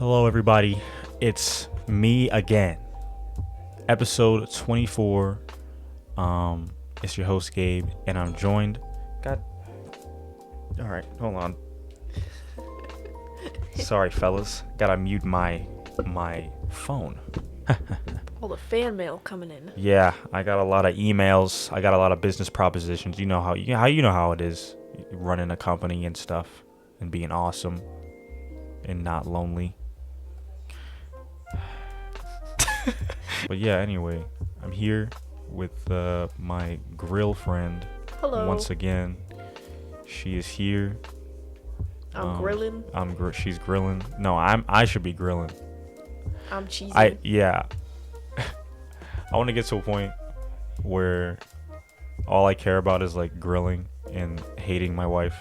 Hello, everybody. It's me again. Episode 24. It's your host, Gabe, and I'm joined. God. All right, hold on. Sorry, fellas. Gotta mute my phone. All the fan mail coming in. Yeah, I got a lot of emails. I got a lot of business propositions. You know how it is, running a company and stuff, and being awesome, and not lonely. But yeah, anyway, I'm here with my grill friend. Hello. Once again, she is here. I'm grilling. She's grilling. No, I should be grilling. I'm cheesy. I want to get to a point where all I care about is like grilling and hating my wife.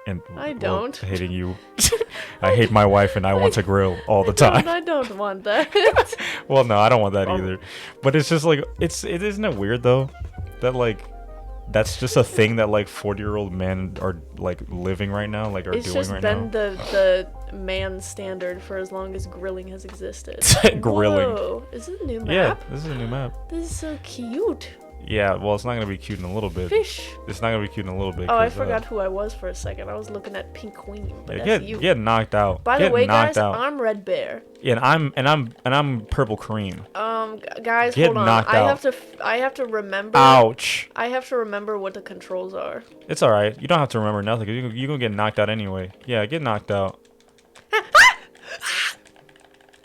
And I don't. Hating you. I hate my wife and I want to grill all the time. I don't want that. Well, no, I don't want that either. But it's just like isn't it weird though that like that's just a thing that like 40-year-old men are like living right now, like are it's doing right now. It's just been the man standard for as long as grilling has existed. Grilling. Whoa. Is this a new map? Yeah, this is a new map. This is so cute. Yeah, well, it's not gonna be cute in a little bit. Fish. It's not gonna be cute in a little bit. Oh, I forgot who I was for a second. I was looking at Pink Queen, but that's you. Get knocked out. By the way, guys, out. I'm Red Bear. Yeah, and I'm Purple Cream. Guys, get hold on. Knocked out. I have to remember. Ouch. I have to remember what the controls are. It's all right. You don't have to remember nothing. You're gonna get knocked out anyway. Yeah, get knocked out.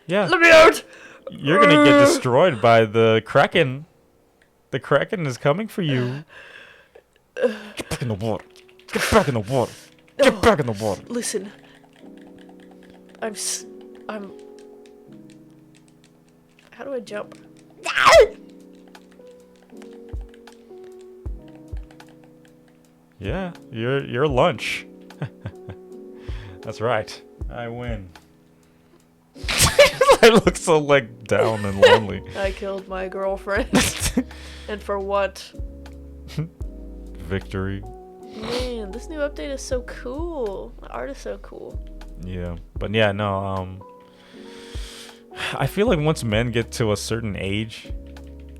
Yeah. Let me out. You're gonna get destroyed by the Kraken. The Kraken is coming for you. Get back in the water. Get back in the water. Get back in the water. Listen. I'm. How do I jump? Yeah, you're lunch. That's right. I win. I look so like down and lonely. I killed my girlfriend. And for what? Victory. Man, this new update is so cool. The art is so cool. Yeah, but yeah, no. I feel like once men get to a certain age,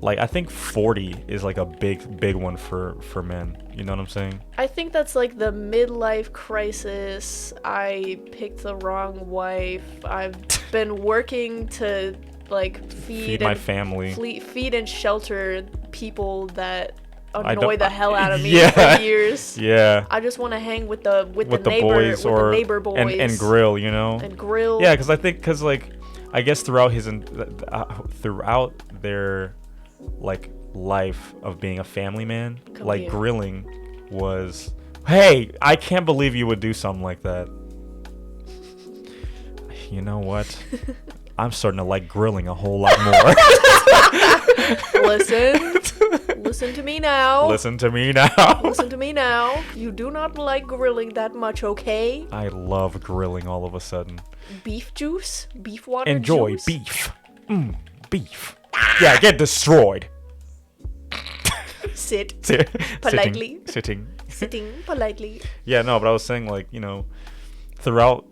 like I think 40 is like a big one for men. You know what I'm saying? I think that's like the midlife crisis. I picked the wrong wife. I've been working to like feed my family, feed and shelter people that annoy the hell out of me for years. Yeah. I just want to hang with the neighbor boys and grill, you know. And grill. Yeah, because like I guess throughout their like life of being a family man, grilling was, hey, I can't believe you would do something like that. You know what? I'm starting to like grilling a whole lot more. Listen to me now. Listen to me now. Listen to me now. You do not like grilling that much, okay? I love grilling all of a sudden. Beef juice? Beef water Enjoy juice? beef. Beef. Yeah, get destroyed. Sit politely. Sitting politely. Yeah, no, but I was saying, like, you know, throughout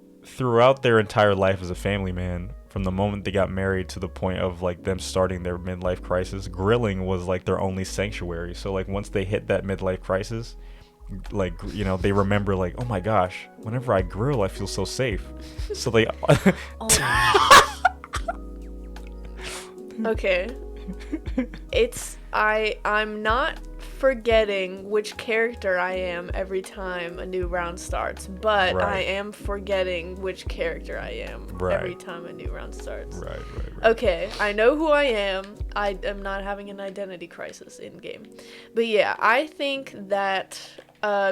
their entire life as a family man, from the moment they got married to the point of like them starting their midlife crisis, grilling was like their only sanctuary. So like once they hit that midlife crisis, like, you know, they remember like, oh my gosh, whenever I grill, I feel so safe. So they Okay. I'm not forgetting which character I am every time a new round starts, but right. I am forgetting which character I am every time a new round starts. Right. Okay, I know who I am. I am not having an identity crisis in game. But yeah, I think that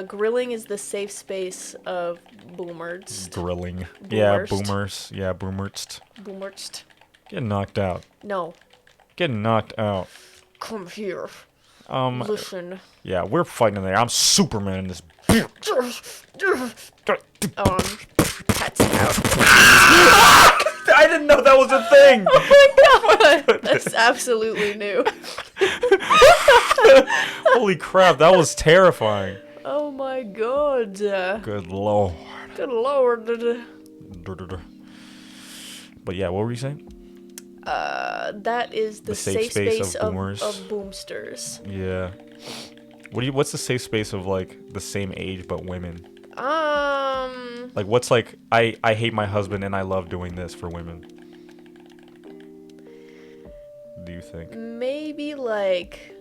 grilling is the safe space of boomers. Grilling. Yeah, boomers. Yeah, boomers. Boomers. Get knocked out. No. Get knocked out. Come here. Listen. Yeah, we're fighting there. I'm Superman in this. Pets out. I didn't know that was a thing. Oh my god. That's absolutely new. Holy crap, that was terrifying. Oh my god. Good lord. Good lord. But yeah, what were you saying? That is the safe space of boomsters. Yeah. What's the safe space of like the same age but women? Like what's like I hate my husband and I love doing this for women. Do you think? Maybe like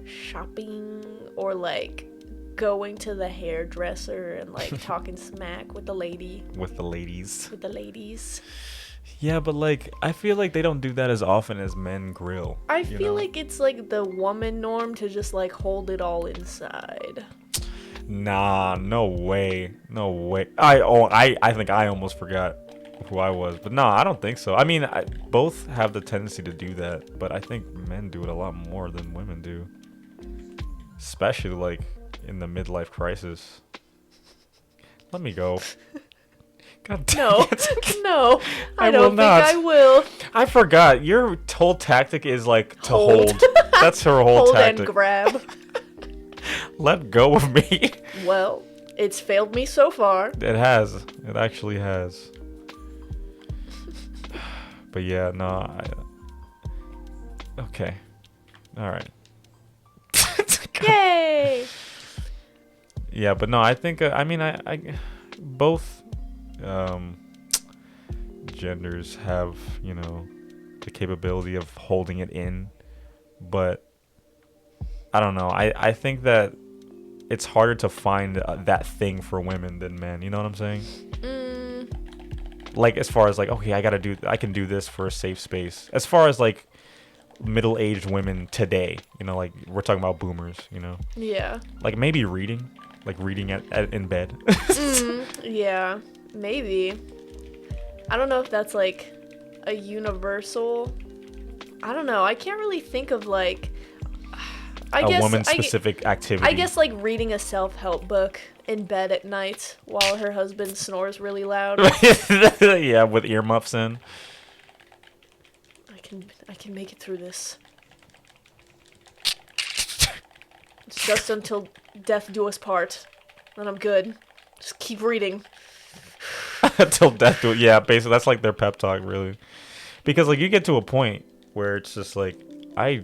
shopping or like going to the hairdresser and like talking smack with the lady. With the ladies. With the ladies. Yeah, but like I feel like they don't do that as often as men grill. I feel like it's like the woman norm to just like hold it all inside. Nah, no way. No way. I think I almost forgot who I was. But no, I don't think so. I mean, both have the tendency to do that, but I think men do it a lot more than women do. Especially like in the midlife crisis. Let me go. God damn it. No, I don't think I will. I forgot. Your whole tactic is like to hold. That's her whole hold tactic. And grab. Let go of me. Well, it's failed me so far. It has. It actually has. But yeah, no. Okay. All right. Yay! Yeah, but no, I think I mean I both genders have, you know, the capability of holding it in, but I don't know. I think that it's harder to find that thing for women than men. You know what I'm saying? Like as far as like, okay, I can do this for a safe space. As far as like middle-aged women today, you know, like we're talking about boomers, you know. Yeah. Like maybe reading in bed. Yeah, maybe. I don't know if that's like a universal. I don't know. I can't really think of like a woman-specific activity. I guess like reading a self-help book in bed at night while her husband snores really loud. Yeah, with earmuffs in. I can make it through this. It's just until death do us part. Then I'm good. Just keep reading. Until death do it. Yeah, basically that's like their pep talk, really. Because like you get to a point where it's just like I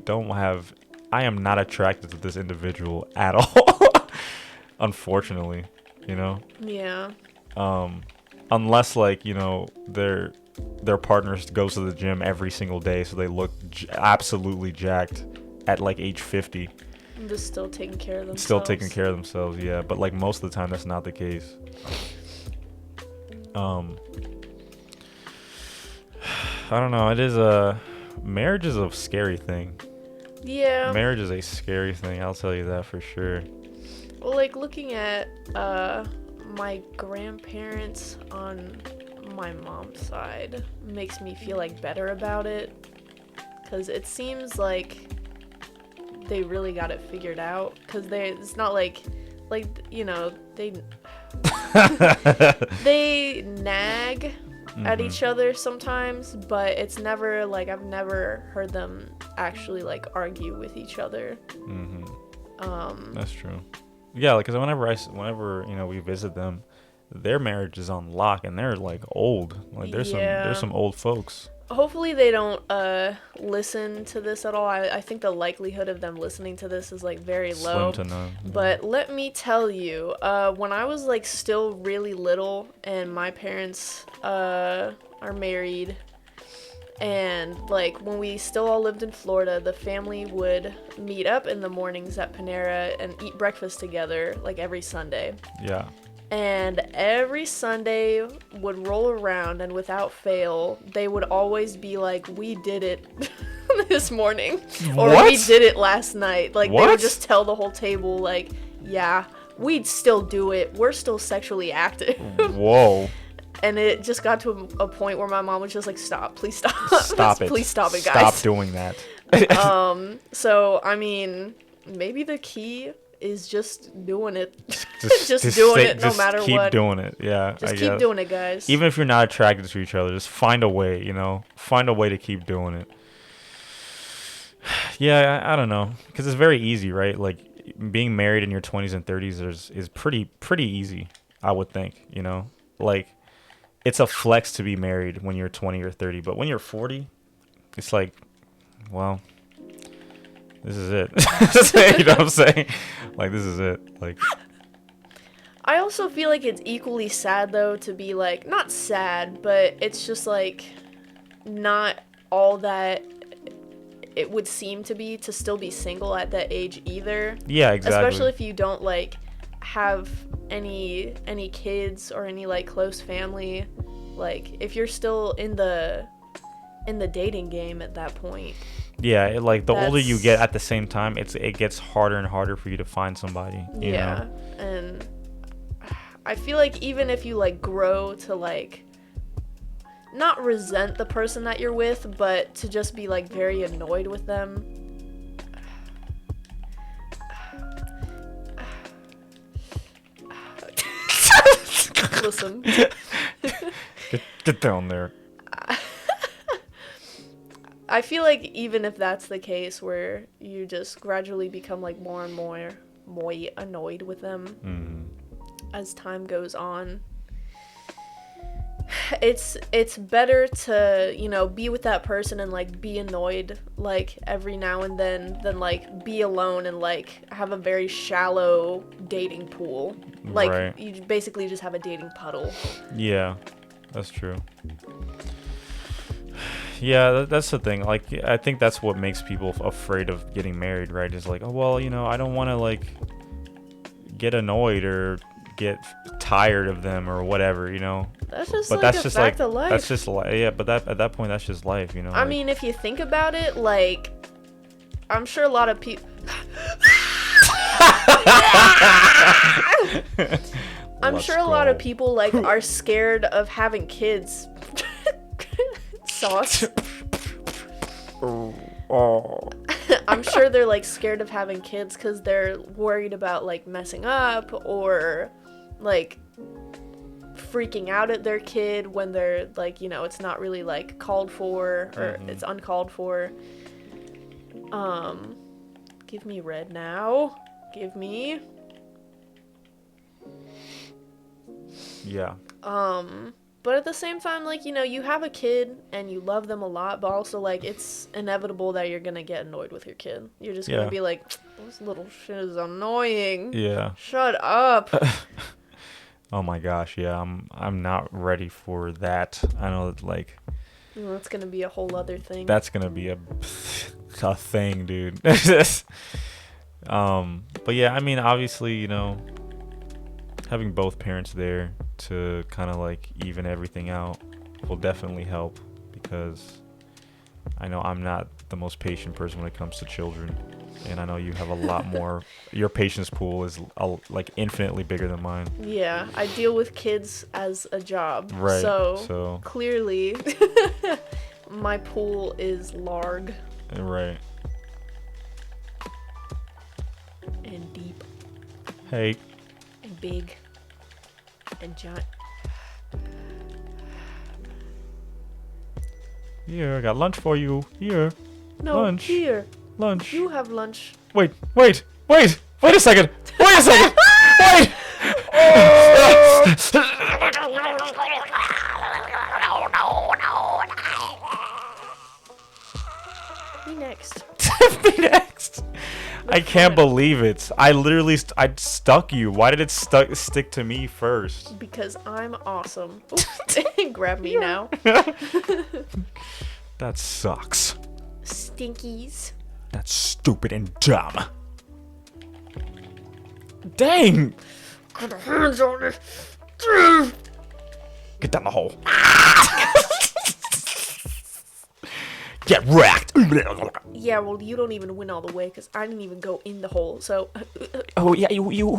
am not attracted to this individual at all. Unfortunately, you know? Yeah. Unless like, you know, their partners goes to the gym every single day, so they look absolutely jacked at like age 50. I'm just still taking care of themselves. Still taking care of themselves, yeah. But like most of the time, that's not the case. I don't know. Marriage is a scary thing. Yeah. Marriage is a scary thing. I'll tell you that for sure. Well, like looking at my grandparents on my mom's side makes me feel like better about it, because it seems like they really got it figured out, because it's not like you know they they nag at each other sometimes, but it's never like I've never heard them actually like argue with each other. That's true. Yeah, like because whenever you know we visit them, their marriage is on lock, and they're like old. Like there's some old folks. Hopefully they don't listen to this at all. I think the likelihood of them listening to this is like very low. Slim to none. But let me tell you, when I was like still really little and my parents are married, and like when we still all lived in Florida, the family would meet up in the mornings at Panera and eat breakfast together like every Sunday. Yeah. And every Sunday would roll around, and without fail, they would always be like, "We did it this morning," or What? "We did it last night." Like What? they would just tell the whole table, like, "Yeah, we'd still do it. We're still sexually active." Whoa. And it just got to a point where my mom was just like, "Stop, please stop, Stop it. please stop it, guys." Stop doing that. So I mean, maybe the key is just doing it. Just doing it no matter keep what. Keep doing it, yeah. Just keep doing it, guys. Even if you're not attracted to each other, just find a way, you know? Find a way to keep doing it. Yeah, I don't know. Because it's very easy, right? Like, being married in your 20s and 30s is pretty easy, I would think, you know? Like, it's a flex to be married when you're 20 or 30, but when you're 40, it's like, well, this is it. You know what I'm saying? Like, this is it. Like, I also feel like it's equally sad though to be like, not sad, but it's just like not all that it would seem to be to still be single at that age either. yeah, exactly. Especially if you don't like have any kids or any like close family. Like if you're still in the dating game at that point. Yeah, the older you get at the same time, it gets harder and harder for you to find somebody. You know? And I feel like even if you like grow to like not resent the person that you're with, but to just be like very annoyed with them. Listen. Get down there. I feel like even if that's the case where you just gradually become like more and more annoyed with them as time goes on, it's better to, you know, be with that person and like be annoyed like every now and then than like be alone and like have a very shallow dating pool. Like right. You basically just have a dating puddle. Yeah, that's true. Yeah, that's the thing. Like, I think that's what makes people afraid of getting married, right? Is like, oh, well, you know, I don't want to, like, get annoyed or get tired of them or whatever, you know? That's just, but like, that's a just fact like, of life. That's just, yeah, but at that point, that's just life, you know? I mean, if you think about it, like, I'm sure a lot of people... I'm sure a lot of people, like, are scared of having kids. Sauce. Oh. I'm sure they're like scared of having kids because they're worried about like messing up or like freaking out at their kid when they're like, you know, it's not really like called for or it's uncalled for. Give me red now. Give me. Yeah. But at the same time, like, you know, you have a kid and you love them a lot, but also, like, it's inevitable that you're gonna get annoyed with your kid. You're just gonna be like, this little shit is annoying. Yeah. Shut up. Oh my gosh, yeah, I'm not ready for that. I know that, like... Well, that's gonna be a whole other thing. That's gonna be a thing, dude. But yeah, I mean, obviously, you know, having both parents there to kind of like even everything out will definitely help, because I know I'm not the most patient person when it comes to children, and I know you have a lot more. Your patience pool is like infinitely bigger than mine. Yeah, I deal with kids as a job, right? So clearly my pool is large, right, and deep, hey, and big, and giant. Here, I got lunch for you. Here. No, lunch. Here. Lunch. You have lunch. Wait a second. Wait a second. Wait. Me next. Me next. I can't believe it. I literally I stuck you. Why did it stick to me first? Because I'm awesome. Grab me now. That sucks. Stinkies. That's stupid and dumb. Dang. Get your hands on it. Get down the hole. Get wrecked. Yeah, well, you don't even win all the way because I didn't even go in the hole. So. Oh yeah, you.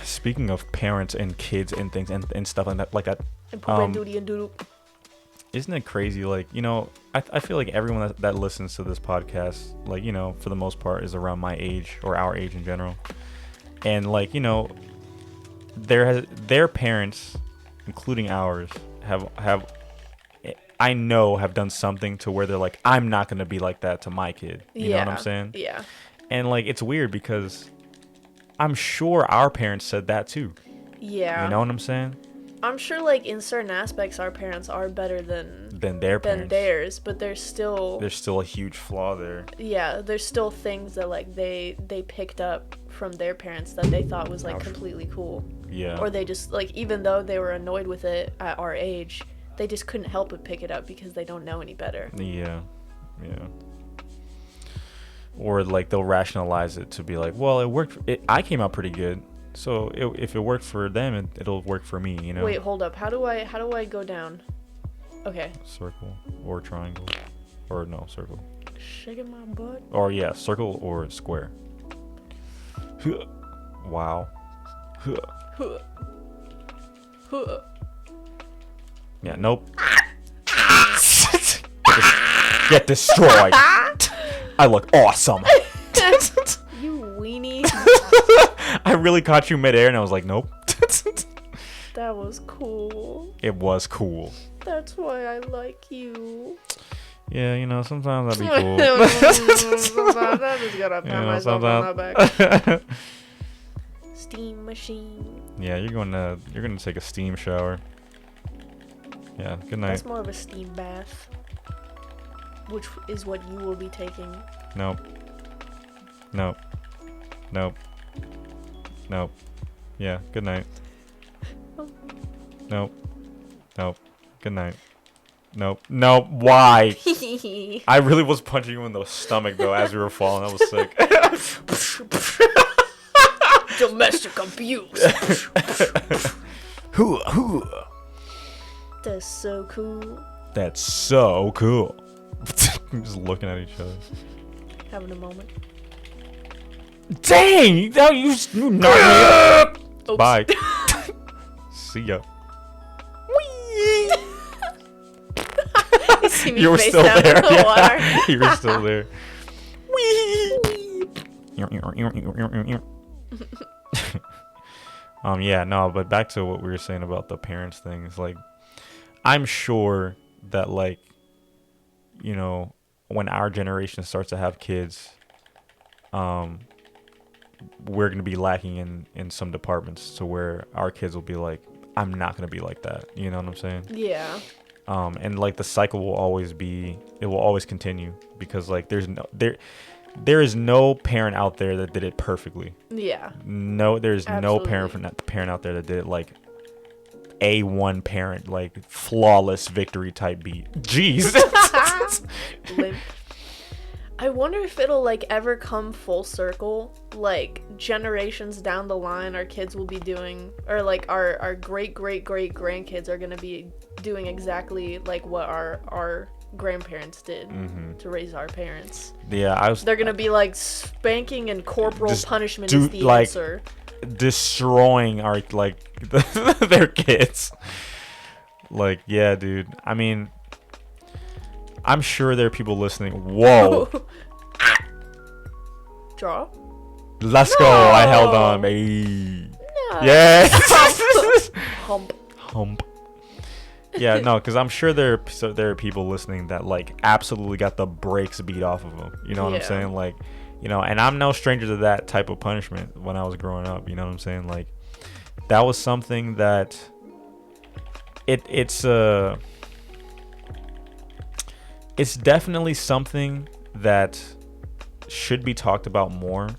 Speaking of parents and kids and things and stuff like that, And poop and doody and doodle. Isn't it crazy? Like, you know, I feel like everyone that listens to this podcast, like, you know, for the most part, is around my age or our age in general, and like, you know, their parents, including ours, have I know have done something to where they're like, I'm not gonna be like that to my kid. You know what I'm saying? Yeah. And like, it's weird because I'm sure our parents said that too. Yeah. You know what I'm saying? I'm sure, like, in certain aspects, our parents are better than Their parents. than theirs, but there's still a huge flaw there. yeah, there's still things that like they picked up from their parents that they thought was like completely cool. Yeah. Or they just like, even though they were annoyed with it at our age, they just couldn't help but pick it up because they don't know any better. Yeah. Yeah. Or like they'll rationalize it to be like, well, it worked. I came out pretty good. So if it worked for them, it'll work for me, you know? Wait, hold up. How do I go down? Okay. Circle or triangle. Or no, circle. Shaking my butt. Or yeah, circle or square. Wow. Yeah, nope. Get destroyed. I look awesome. You weenie. I really caught you midair and I was like, nope. That was cool. It was cool. That's why I like you. Yeah, you know, sometimes that'd be cool. Sometimes I just gotta pat myself on the back. Steam machine. Yeah, you're gonna take a steam shower. Yeah, good night. That's more of a steam bath, which is what you will be taking. Nope. Nope. Nope. Nope. Yeah, good night. Nope. Nope. Good night. Nope. Nope. Why? I really was punching you in the stomach though as we were falling. That was sick. Domestic abuse. That's so cool. That's so cool. Just looking at each other. Having a moment. Dang! Now you knocked me up. Oops. Bye. See ya. You were still there. Yeah. You were still there. Yeah, no, but back to what we were saying about the parents things. Like, I'm sure that, like, you know, when our generation starts to have kids, we're going to be lacking in some departments to where our kids will be like, I'm not going to be like that. You know what I'm saying? Yeah. And like the cycle will always continue because like there is no parent out there that did it perfectly. Yeah. No, there's Absolutely. no parent out there that did it like A1 parent, like flawless victory type beat. Jeez. Limp. I wonder if it'll like ever come full circle, like generations down the line our kids will be doing, or like our great grandkids are gonna be doing exactly like what our grandparents did to raise our parents. Yeah, they're gonna be like spanking and corporal punishment is the like, answer. Destroying our like their kids. Like, yeah, dude. I mean, I'm sure there are people listening. Whoa. Draw. Let's go. I held on, baby. No. Yes. Hump. Yeah, no, because I'm sure there are people listening that like absolutely got the brakes beat off of them. You know what I'm saying? Like, you know, and I'm no stranger to that type of punishment when I was growing up. You know what I'm saying? Like, that was something that it's definitely something that should be talked about more,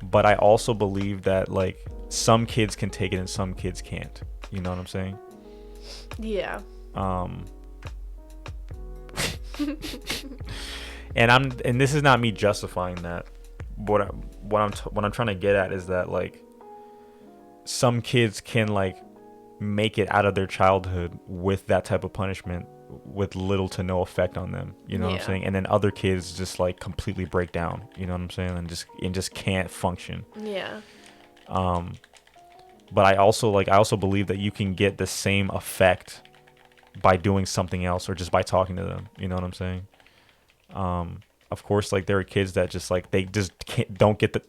but I also believe that like some kids can take it and some kids can't. You know what I'm saying? Yeah. And this is not me justifying that. What I'm trying to get at is that like some kids can like make it out of their childhood with that type of punishment with little to no effect on them, you know what I'm saying? And then other kids just like completely break down, you know what I'm saying? And just can't function. Yeah. But I also believe that you can get the same effect by doing something else or just by talking to them, you know what I'm saying? Of course, like there are kids that just like they just don't get the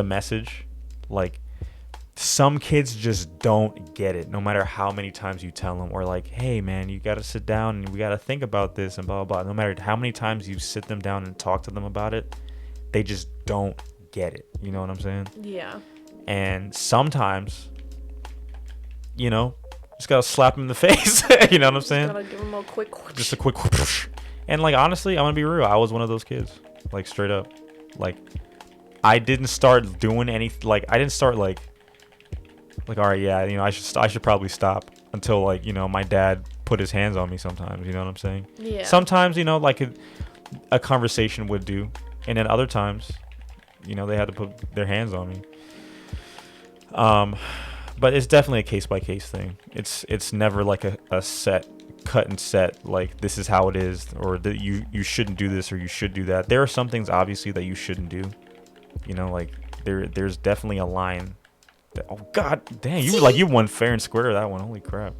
message. Like some kids just don't get it, no matter how many times you tell them, or like, hey man, you gotta sit down and we gotta think about this and blah blah blah. No matter how many times you sit them down and talk to them about it, they just don't get it. You know what I'm saying? Yeah. And sometimes, you know, just gotta slap him in the face. You know what I'm saying? Gotta give him a quick. Just a quick. And like honestly, I'm gonna be real. I was one of those kids, like straight up. Like I didn't start doing anything. Like I didn't start like all right, yeah, you know, I should probably stop until like, you know, my dad put his hands on me sometimes. You know what I'm saying? Yeah. Sometimes, you know, like a conversation would do, and then other times, you know, they had to put their hands on me. But it's definitely a case by case thing. It's never like a set cut and set, like this is how it is, or that you shouldn't do this or you should do that. There are some things obviously that you shouldn't do. You know, like there's definitely a line that, oh god dang, you won fair and square that one. Holy crap.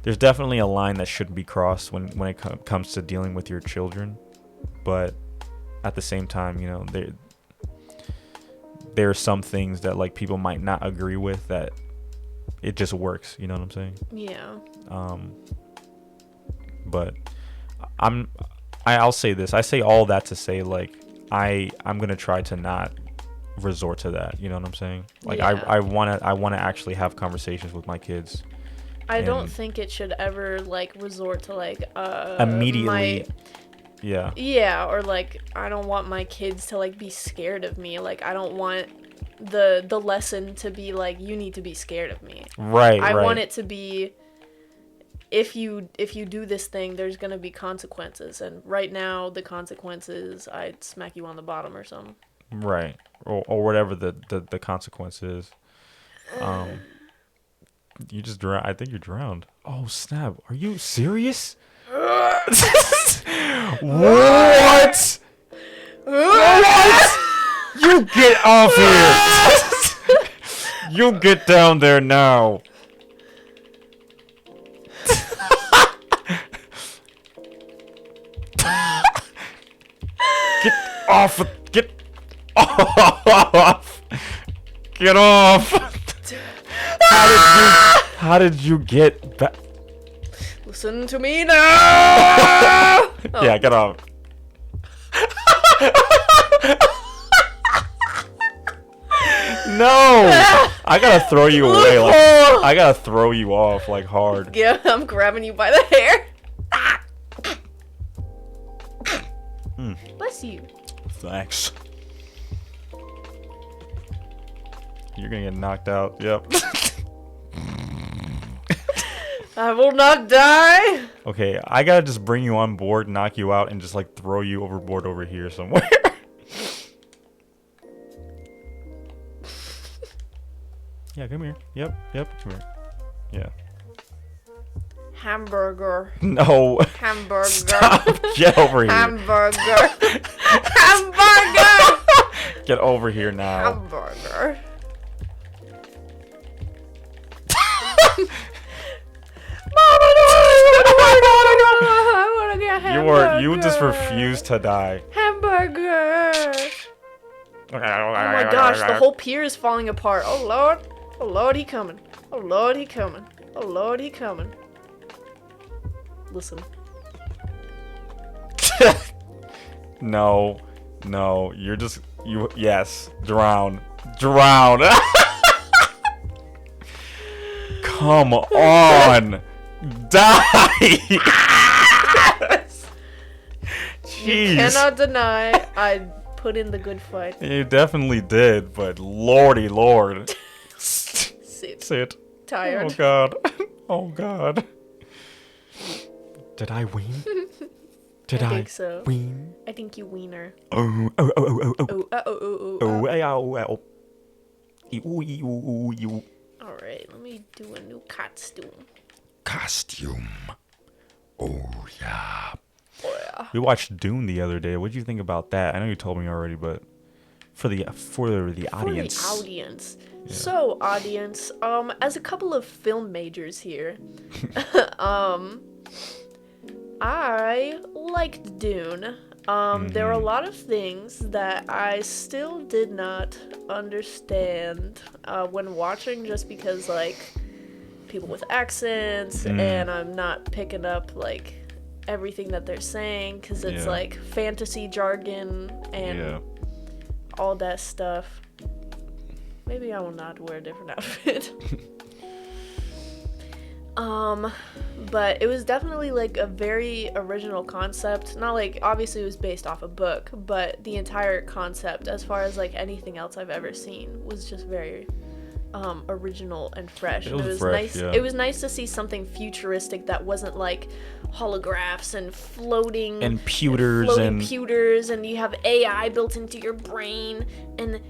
There's definitely a line that shouldn't be crossed when it comes to dealing with your children. But at the same time, you know, there are some things that like people might not agree with that it just works. You know what I'm saying? Yeah. But I'll say this. I say all that to say like I'm gonna try to not resort to that. You know what I'm saying? Like Yeah. I wanna actually have conversations with my kids. I don't think it should ever like resort to like Immediately. Yeah. Yeah, or like I don't want my kids to like be scared of me. Like I don't want the lesson to be like you need to be scared of me. Right. I want it to be if you do this thing, there's gonna be consequences, and right now the consequences I'd smack you on the bottom or something. Right. Or whatever the consequence is. You just drowned. I think you're drowned. Oh snap! Are you serious? What? What? You get off here! You get down there now. Get off! Get off! Get off! How did you get back? Listen to me now. Yeah, get off. No, I gotta throw you away. Like I gotta throw you off like hard. Yeah, I'm grabbing you by the hair. Bless you. Thanks. You're gonna get knocked out. Yep. I will not die. Okay, I gotta just bring you on board, knock you out, and just like throw you overboard over here somewhere. Yeah, come here. Yep, come here. Yeah. Hamburger. No. Hamburger. Stop. Get over here. Hamburger. Hamburger. Get over here now. Hamburger. I want to get hamburger. You just refuse to die. Hamburger. Oh my gosh, the whole pier is falling apart. Oh lord. Oh lord, he coming. Oh lord, he coming. Oh lord, he coming. Listen. No, you're just yes, drown. Come on, die. Jeez. You cannot deny I put in the good fight. You definitely did, but lordy lord. Sit. Tired. Oh god. Did I win? Did I think so. Win? I think you wiener. Oh. Alright, let me do a new Costume. Oh yeah. Oh yeah. We watched Dune the other day. What did you think about that? I know you told me already, but for the audience. For the audience. Yeah. So, audience, as a couple of film majors here, I liked Dune. There were a lot of things that I still did not understand when watching, just because, like, people with accents, and I'm not picking up, like, everything that they're saying, because it's, like, fantasy jargon and all that stuff. Maybe I will not wear a different outfit. But it was definitely like a very original concept. Not like, obviously it was based off a book, but the entire concept, as far as like anything else I've ever seen, was just very original and fresh. It And was fresh, nice. yeah. It was nice to see something futuristic that wasn't like holographs and floating And pewters and pewters, and you have AI built into your brain, and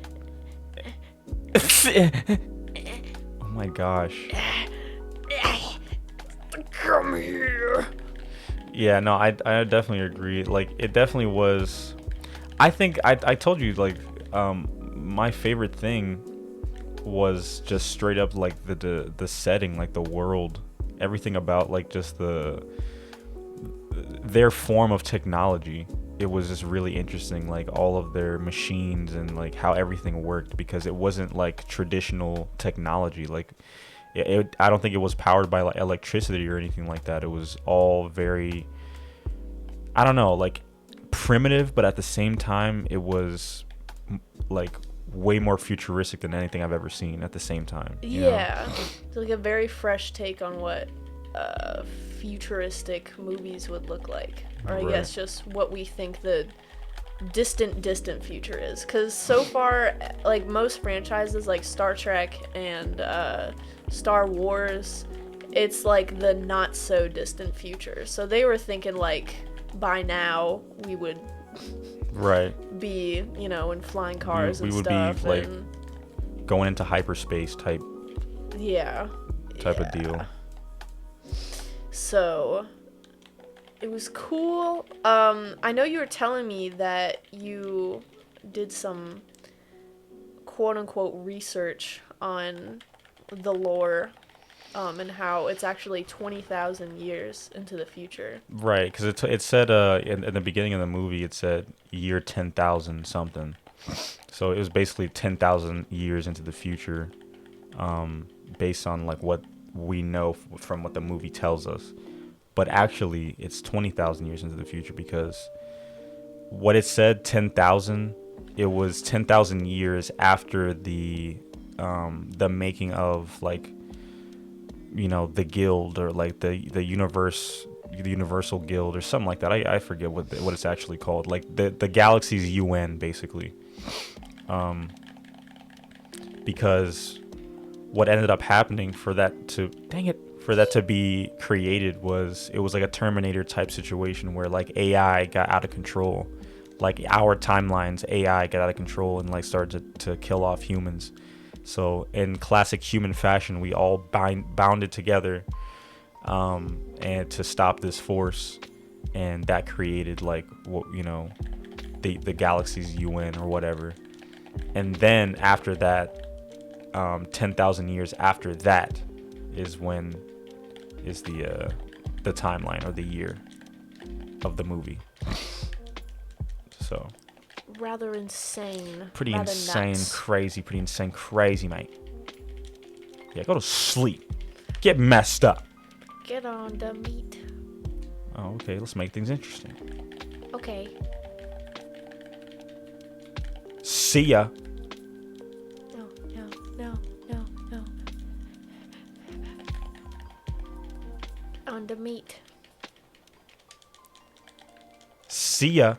oh my gosh. come here. Yeah, no, I definitely agree. Like, it definitely was. I think I told you, like, my favorite thing was just straight up like the setting, like the world, everything about like just their form of technology. It was just really interesting, like all of their machines and like how everything worked, because it wasn't like traditional technology. Like I don't think it was powered by like electricity or anything like that. It was all very, I don't know, like primitive, but at the same time it was like way more futuristic than anything I've ever seen at the same time. Yeah. It's like a very fresh take on what futuristic movies would look like. Or I guess just what we think the distant future is. Because so far, like most franchises like Star Trek and Star Wars, it's like the not so distant future. So they were thinking like by now we would be, you know, in flying cars and stuff. We would be like going into hyperspace type of deal. So it was cool. I know you were telling me that you did some quote unquote research on the lore, and how it's actually 20,000 years into the future. Right, because it said in the beginning of the movie, it said year 10,000 something. So it was basically 10,000 years into the future, based on like what we know from what the movie tells us. But actually, it's 20,000 years into the future, because what it said 10,000, it was 10,000 years after the making of like, you know, the guild, or like the universal guild or something like that. I forget what it's actually called, like the galaxy's UN basically. Because what ended up happening for that to be created was, it was like a Terminator type situation where like AI got out of control, like our timelines AI got out of control and like started to kill off humans. So in classic human fashion, we all bounded together, and to stop this force, and that created like what, you know, the galaxy's UN or whatever. And then after that, 10,000 years after that is when is the timeline or the year of the movie. So Rather insane. Pretty rather insane, nuts. crazy, mate. Yeah, go to sleep. Get messed up. Get on the meat. Oh, okay, let's make things interesting. Okay. See ya. No. On the meat. See ya.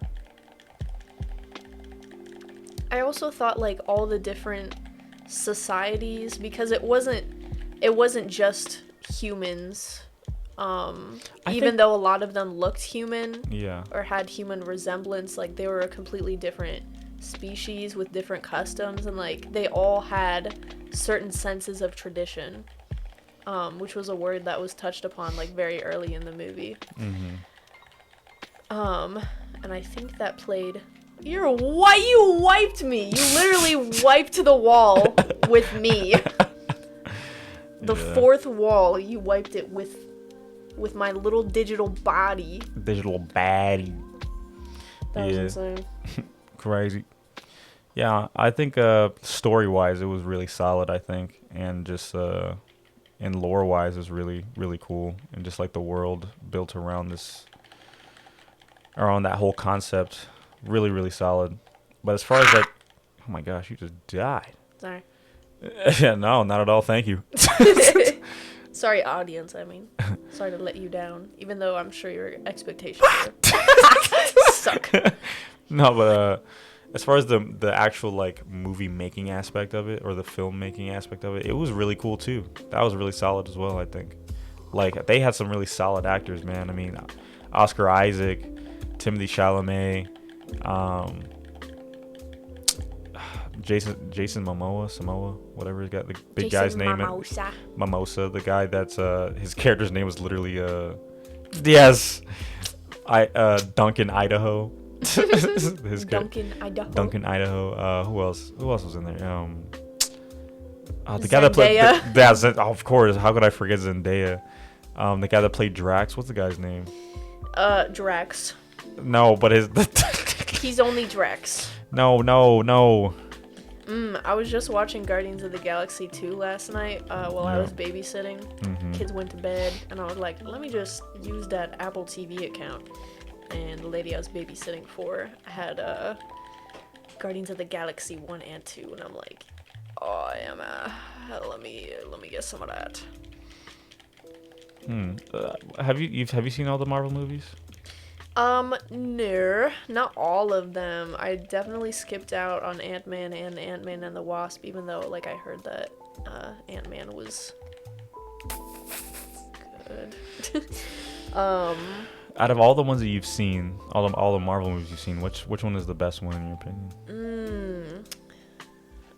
I also thought like all the different societies, because it wasn't just humans. Even though a lot of them looked human, or had human resemblance, like they were a completely different species with different customs, and like they all had certain senses of tradition, which was a word that was touched upon like very early in the movie. And I think that played. You wiped me. You literally wiped the wall with me. The fourth wall, you wiped it with my little digital body. Digital baddie. That was insane. Crazy. Yeah, I think story-wise it was really solid, I think, and just and lore-wise is really, really cool, and just like the world built around that whole concept, really, really solid. But as far as like, oh my gosh, you just died. Sorry. Yeah, no, not at all. Thank you. Sorry, audience. I mean, sorry to let you down, even though I'm sure your expectations suck. No, but as far as the actual like movie making aspect of it or the film making aspect of it, it was really cool too. That was really solid as well, I think. Like they had some really solid actors, man. I mean, Oscar Isaac, Timothy Chalamet, um, Jason Momoa, whatever he got the big Jason guy's name. Mimosa. Mimosa, the guy that's his character's name was literally yes, Duncan Idaho. Duncan, Idaho. Duncan Idaho. Who else? Who else was in there? The Zendaya. guy that played that's of course. How could I forget Zendaya? The guy that played Drax. What's the guy's name? Drax. No, but his. He's only Drax. No. I was just watching Guardians of the Galaxy 2 last night while I was babysitting. Mm-hmm. Kids went to bed, and I was like, let me just use that Apple TV account. And the lady I was babysitting for had Guardians of the Galaxy 1 and 2, and I'm like, oh, let me get some of that. Have you seen all the Marvel movies? No, not all of them. I definitely skipped out on Ant-Man and Ant-Man and the Wasp, even though, like, I heard that Ant-Man was good. Out of all the ones that you've seen, all the Marvel movies you've seen, which one is the best one in your opinion?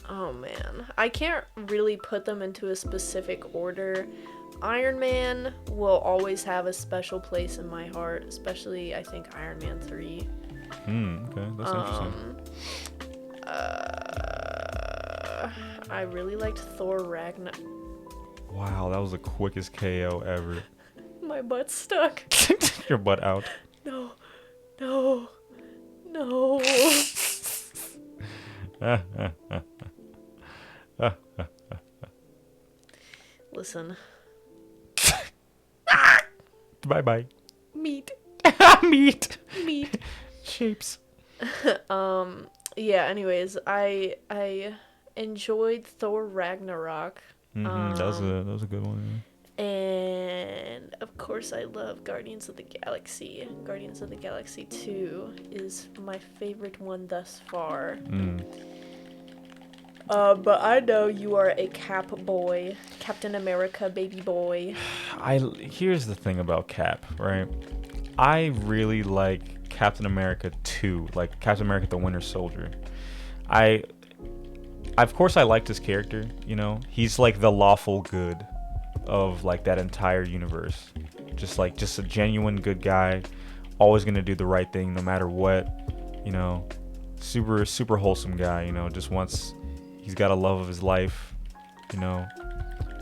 Oh man, I can't really put them into a specific order. Iron Man will always have a special place in my heart, especially I think Iron Man 3. Okay, that's interesting. I really liked Thor Ragnarok. Wow, that was the quickest KO ever. My butt's stuck. Your butt out. No. Listen. Bye. Meat. Meat. Shapes. Yeah, anyways, I enjoyed Thor Ragnarok. That was a good one. Yeah. And of course I love Guardians of the Galaxy. Guardians of the Galaxy 2 is my favorite one thus far. But I know you are a Cap boy, Captain America baby boy. Here's the thing about Cap, right? I really like Captain America 2, like Captain America the Winter Soldier. Of course I liked his character, you know? He's like the lawful good of like that entire universe. Just a genuine good guy, always going to do the right thing no matter what, you know? Super wholesome guy, you know, he's got a love of his life, you know?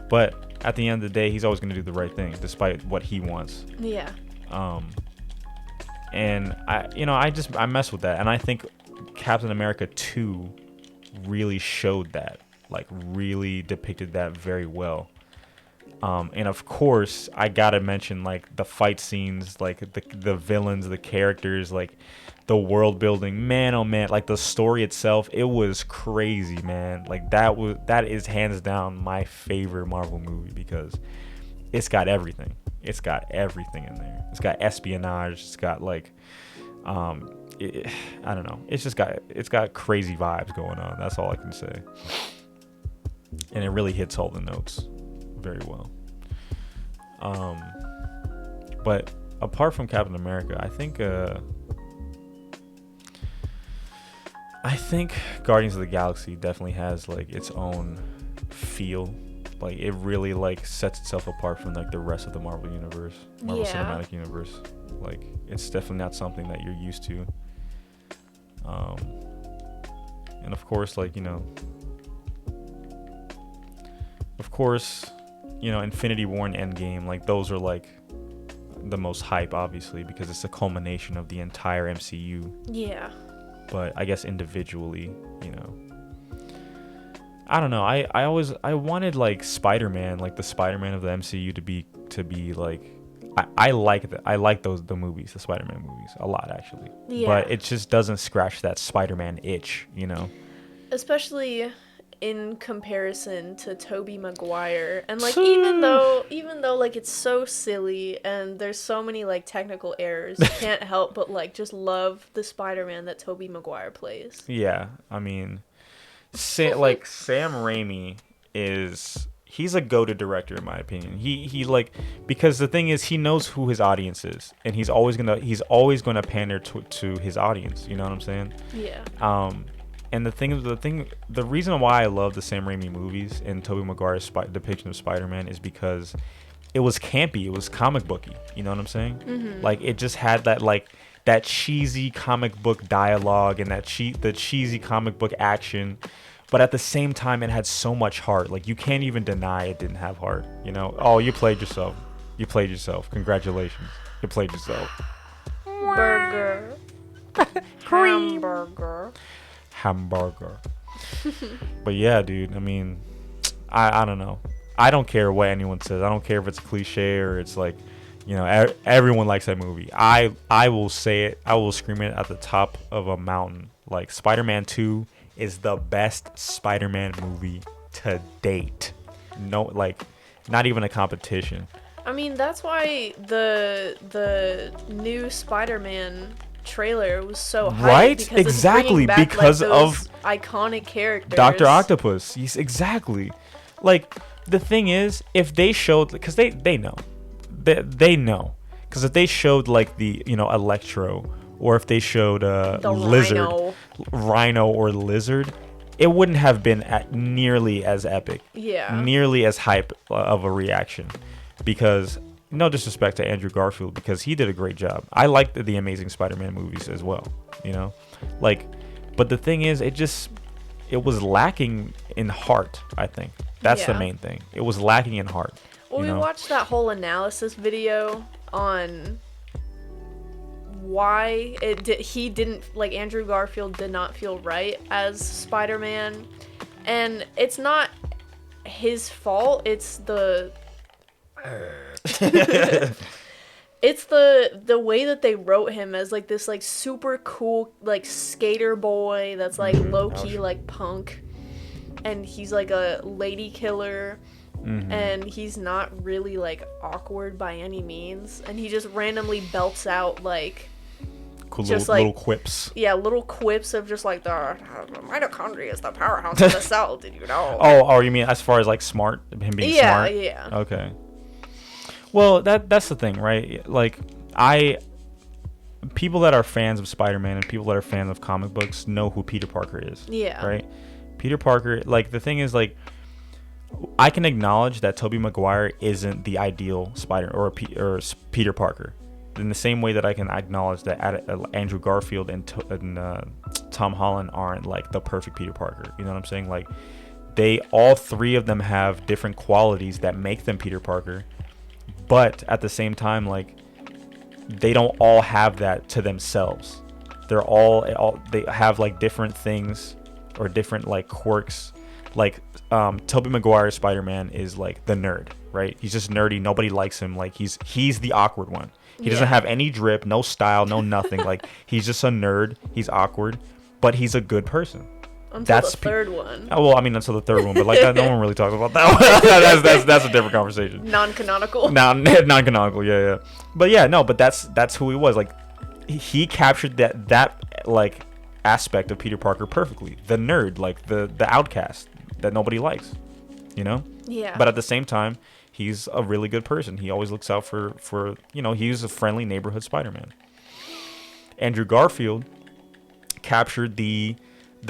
But at the end of the day, he's always going to do the right thing despite what he wants. Yeah. And I mess with that, and I think Captain America 2 really showed that, like really depicted that very well. And of course, I gotta mention like the fight scenes, like the villains, the characters, like the world building. Man, oh man, like the story itself, it was crazy, man. Like that is hands down my favorite Marvel movie because it's got everything. It's got everything in there. It's got espionage. It's got like, I don't know. It's got crazy vibes going on. That's all I can say. And it really hits all the notes very well. But apart from Captain America, I think Guardians of the Galaxy definitely has like its own feel. Like it really like sets itself apart from like the rest of the Marvel Cinematic Universe. Like it's definitely not something that you're used to. And of course, like, you know, Infinity War and Endgame, like those are like the most hype, obviously, because it's a culmination of the entire MCU. Yeah. But I guess individually, you know, I don't know. I wanted like Spider-Man, like the Spider-Man of the MCU to be like, I like the movies, the Spider-Man movies a lot actually. Yeah. But it just doesn't scratch that Spider-Man itch, you know. Especially in comparison to Tobey Maguire. And like even though like it's so silly and there's so many like technical errors, you can't help but like just love the Spider-Man that Tobey Maguire plays. Yeah, I mean, like Sam Raimi he's a go-to director in my opinion. He like, because the thing is he knows who his audience is, and he's always gonna pander to his audience. You know what I'm saying? Yeah. And the reason why I love the Sam Raimi movies and Tobey Maguire's depiction of Spider-Man is because it was campy, it was comic booky. You know what I'm saying? Mm-hmm. Like it just had that cheesy comic book dialogue and the cheesy comic book action, but at the same time it had so much heart. Like you can't even deny it didn't have heart. You know? Oh, you played yourself. Congratulations, you played yourself. Burger. Hamburger. But yeah, dude, I mean, I don't know. I don't care what anyone says. I don't care if it's a cliche or it's like, you know, everyone likes that movie. I will say it. I will scream it at the top of a mountain. Like, Spider-Man 2 is the best Spider-Man movie to date. No, like, not even a competition. I mean, that's why the new Spider-Man trailer was so hyped, right? because Exactly, it's back, because like, of iconic characters. Dr. Octopus. He's exactly. Like, the thing is, if they showed, because they know. They know. Because if they showed, like, the, you know, Electro, or if they showed the Lizard, Rhino or Lizard, it wouldn't have been nearly as epic. Yeah. Nearly as hype of a reaction. Because, no disrespect to Andrew Garfield, because he did a great job. I liked the Amazing Spider-Man movies as well, you know? Like, but the thing is, it was lacking in heart, I think. That's the main thing. It was lacking in heart. Well, we watched that whole analysis video on why Andrew Garfield did not feel right as Spider-Man. And it's not his fault. It's the it's the way that they wrote him as like this like super cool like skater boy that's like low-key like punk, and he's like a lady killer. Mm-hmm. And he's not really like awkward by any means, and he just randomly belts out like cool little quips. Yeah, little quips of just like the mitochondria is the powerhouse of the cell. Did you know? Oh, you mean as far as like smart, him being smart? Yeah. Okay. Well, that's the thing, right? Like, people that are fans of Spider-Man and people that are fans of comic books know who Peter Parker is. Yeah. Right? Peter Parker, like, the thing is, like, I can acknowledge that Tobey Maguire isn't the ideal or Peter Parker. In the same way that I can acknowledge that Andrew Garfield and Tom Holland aren't, like, the perfect Peter Parker. You know what I'm saying? Like, all three of them have different qualities that make them Peter Parker. But at the same time, like, they don't all have that to themselves. They're they have like different things or different like quirks. Like, Tobey Maguire's Spider-Man is like the nerd, right? He's just nerdy. Nobody likes him. Like, he's the awkward one. He doesn't have any drip, no style, no nothing. Like, he's just a nerd. He's awkward, but he's a good person. Until the third one. Oh, well, I mean, until the third one, but like that, no one really talks about that one. that's a different conversation. Non-canonical. Non-canonical, yeah. But yeah, no, but that's who he was. Like, he captured that like aspect of Peter Parker perfectly. The nerd, like the outcast that nobody likes, you know? Yeah. But at the same time, he's a really good person. He always looks out for you know, he's a friendly neighborhood Spider-Man. Andrew Garfield captured the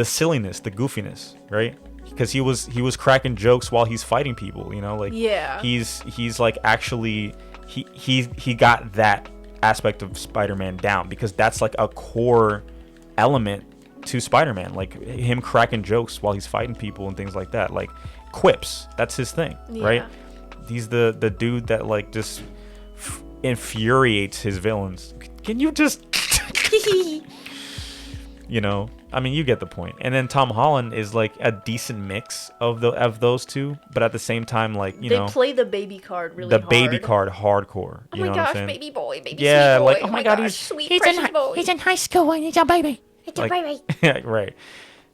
silliness, the goofiness, right? Because he was cracking jokes while he's fighting people, you know, like he's like actually he got that aspect of Spider-Man down, because that's like a core element to Spider-Man, like him cracking jokes while he's fighting people and things like that, like quips. That's his thing, right? He's the dude that like just infuriates his villains. Can you just you know, I mean, you get the point. And then Tom Holland is like a decent mix of those two, but at the same time, like, they play the baby card really hard. The baby card hardcore. Oh my gosh, baby boy, baby yeah, sweet boy. Like, oh my gosh, sweet precious boy. He's in high school and he's a baby. It's like, a baby. Yeah, right.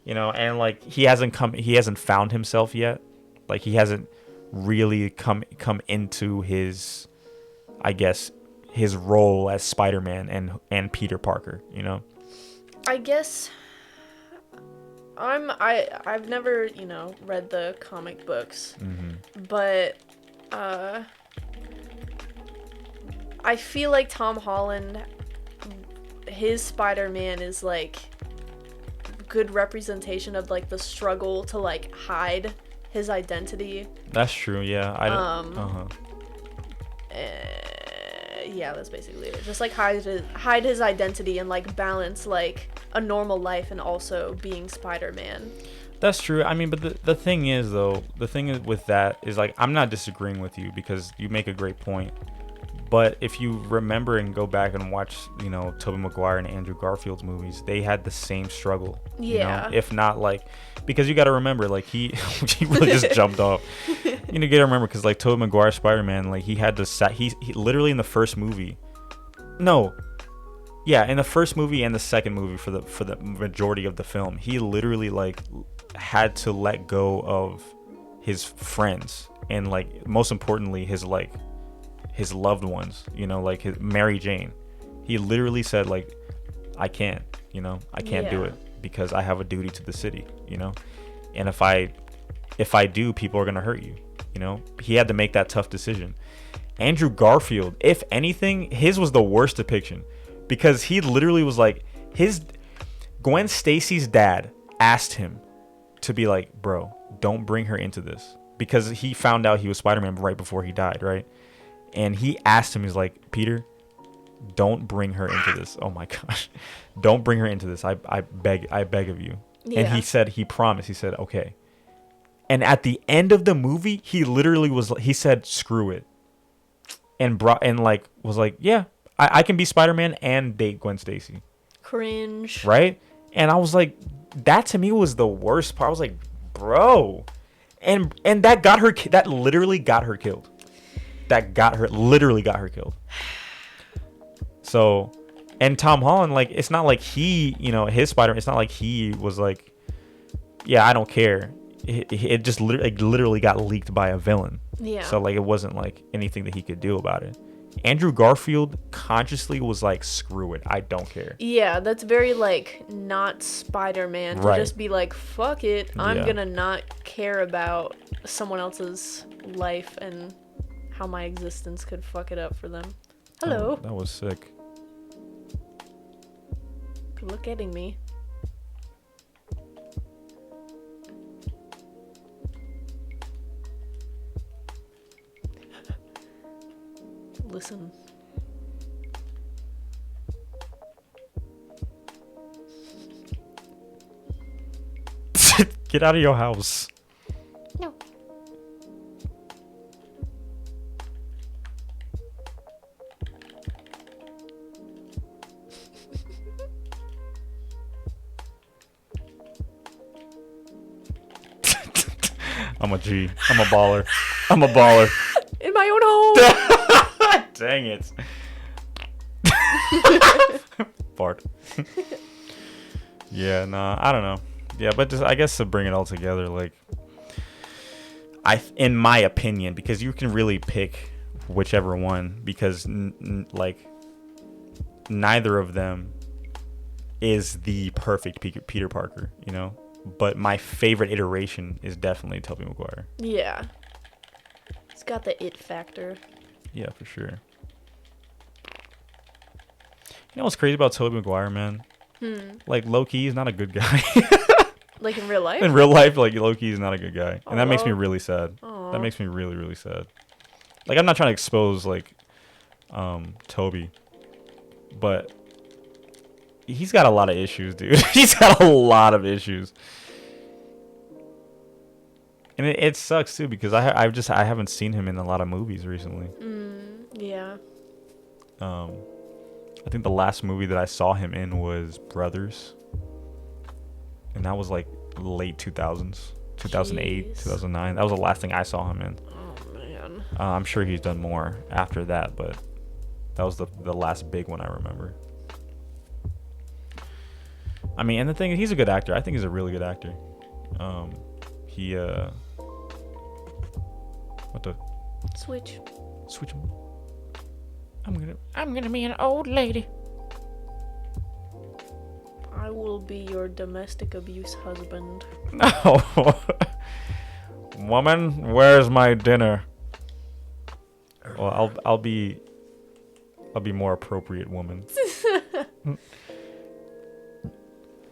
you know, and like he hasn't found himself yet. Like he hasn't really come into his, I guess, his role as Spider-Man and Peter Parker, you know. I guess I've never, you know, read the comic books, but I feel like Tom Holland, his Spider-Man is like good representation of like the struggle to like hide his identity. That's true. Yeah. I don't. Yeah, that's basically it. Just like hide his identity and like balance like a normal life and also being Spider-Man. That's true. I mean, but the thing is though, with that is like I'm not disagreeing with you because you make a great point. But if you remember and go back and watch, you know, Tobey Maguire and Andrew Garfield's movies, they had the same struggle. Yeah. You know? If not like, because you got to remember, like he really just jumped off. You know, got to remember because like Tobey Maguire Spider-Man, like he had to he literally in the first movie, no, yeah, in the first movie and the second movie for the majority of the film, he literally like had to let go of his friends and like most importantly his loved ones, you know, like his Mary Jane. He literally said like, I can't do it because I have a duty to the city, you know, and if I do, people are gonna hurt you, you know. He had to make that tough decision. Andrew Garfield, if anything, his was the worst depiction because he literally was like, Gwen Stacy's dad asked him to be like, bro, don't bring her into this, because he found out he was Spider-Man right before he died, right? And he asked him, he's like, Peter, don't bring her into this. Oh my gosh. Don't bring her into this. I beg of you. Yeah. And he promised. He said, okay. And at the end of the movie, he literally he said, screw it. And was like, yeah, I can be Spider-Man and date Gwen Stacy. Cringe. Right? And I was like, that to me was the worst part. I was like, bro. And that literally got her killed. Literally got her killed. So, and Tom Holland, like, it's not like he, you know, his Spider-Man, it's not like he was like, yeah, I don't care. It just literally got leaked by a villain. Yeah. So, like, it wasn't, like, anything that he could do about it. Andrew Garfield consciously was like, screw it, I don't care. Yeah, that's very, like, not Spider-Man to just be like, fuck it, I'm gonna not care about someone else's life and how my existence could fuck it up for them. Hello. Oh, that was sick. Look at me. Listen. Get out of your house. No. I'm a G. I'm a baller. I'm a baller. In my own home. Dang it. Fart. Yeah, nah, I don't know. Yeah, but just I guess to bring it all together, like, in my opinion, because you can really pick whichever one, because like neither of them is the perfect Peter Parker, you know. But my favorite iteration is definitely Tobey Maguire. Yeah. It's got the it factor. Yeah, for sure. You know what's crazy about Tobey Maguire, man? Like, low-key, he's not a good guy. Like, in real life? In real life, like, low-key, he's not a good guy. And that makes me Aww. really sad. Aww. That makes me really, really sad. Like, I'm not trying to expose, like, Tobey. But he's got a lot of issues, dude. He's got a lot of issues. And it sucks, too, because I haven't seen him in a lot of movies recently. Yeah. I think the last movie that I saw him in was Brothers. And that was like late 2000s, 2008, Jeez. 2009. That was the last thing I saw him in. Oh, man. I'm sure he's done more after that, but that was the last big one I remember. I mean, and the thing, he's a good actor. I think he's a really good actor. He what the Switch. switch him. I'm gonna be an old lady. I will be your domestic abuse husband. No. Woman, where's my dinner? Well, I'll be more appropriate, woman.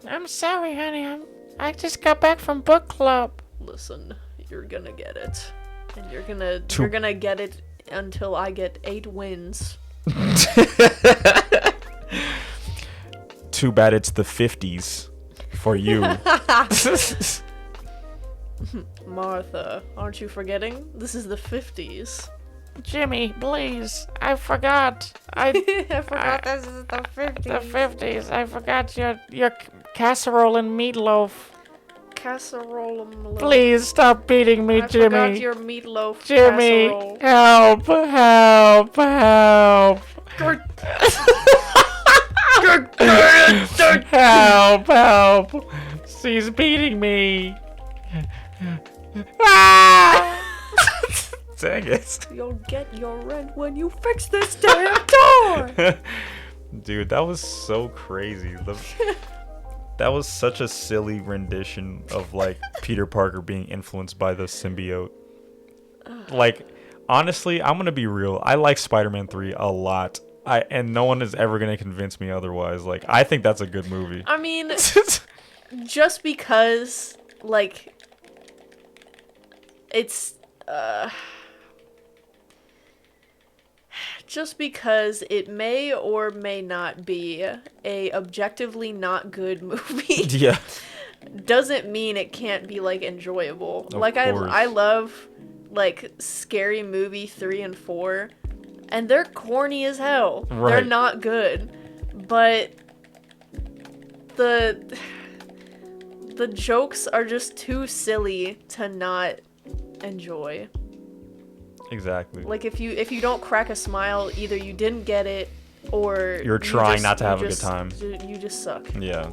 I'm sorry, honey. I just got back from book club. Listen, you're gonna get it, and you're gonna get it until I get 8 wins. Too bad it's the 50s for you. Martha, aren't you forgetting? This is the 50s. Jimmy, please. I forgot. I forgot this is the 50s. The 50s. I forgot your casserole and meatloaf. Casserole and meatloaf. Please stop beating me, I Jimmy. forgot your meatloaf Jimmy, casserole. help. Help. She's beating me. Ah! Dang it. You'll get your rent when you fix this damn door. Dude, that was so crazy. That was such a silly rendition of like Peter Parker being influenced by the symbiote. Like, honestly, I'm gonna be real. I like Spider-Man 3 a lot. And no one is ever gonna convince me otherwise. Like, I think that's a good movie. I mean, just because, like, it's just because it may or may not be a objectively not good movie. Yeah. Doesn't mean it can't be like enjoyable. Of Like course. I love like Scary Movie 3 and 4, and they're corny as hell. Right. They're not good. But the jokes are just too silly to not enjoy. Exactly. Like if you don't crack a smile, either you didn't get it or You're trying not to have a good time. You just suck. Yeah.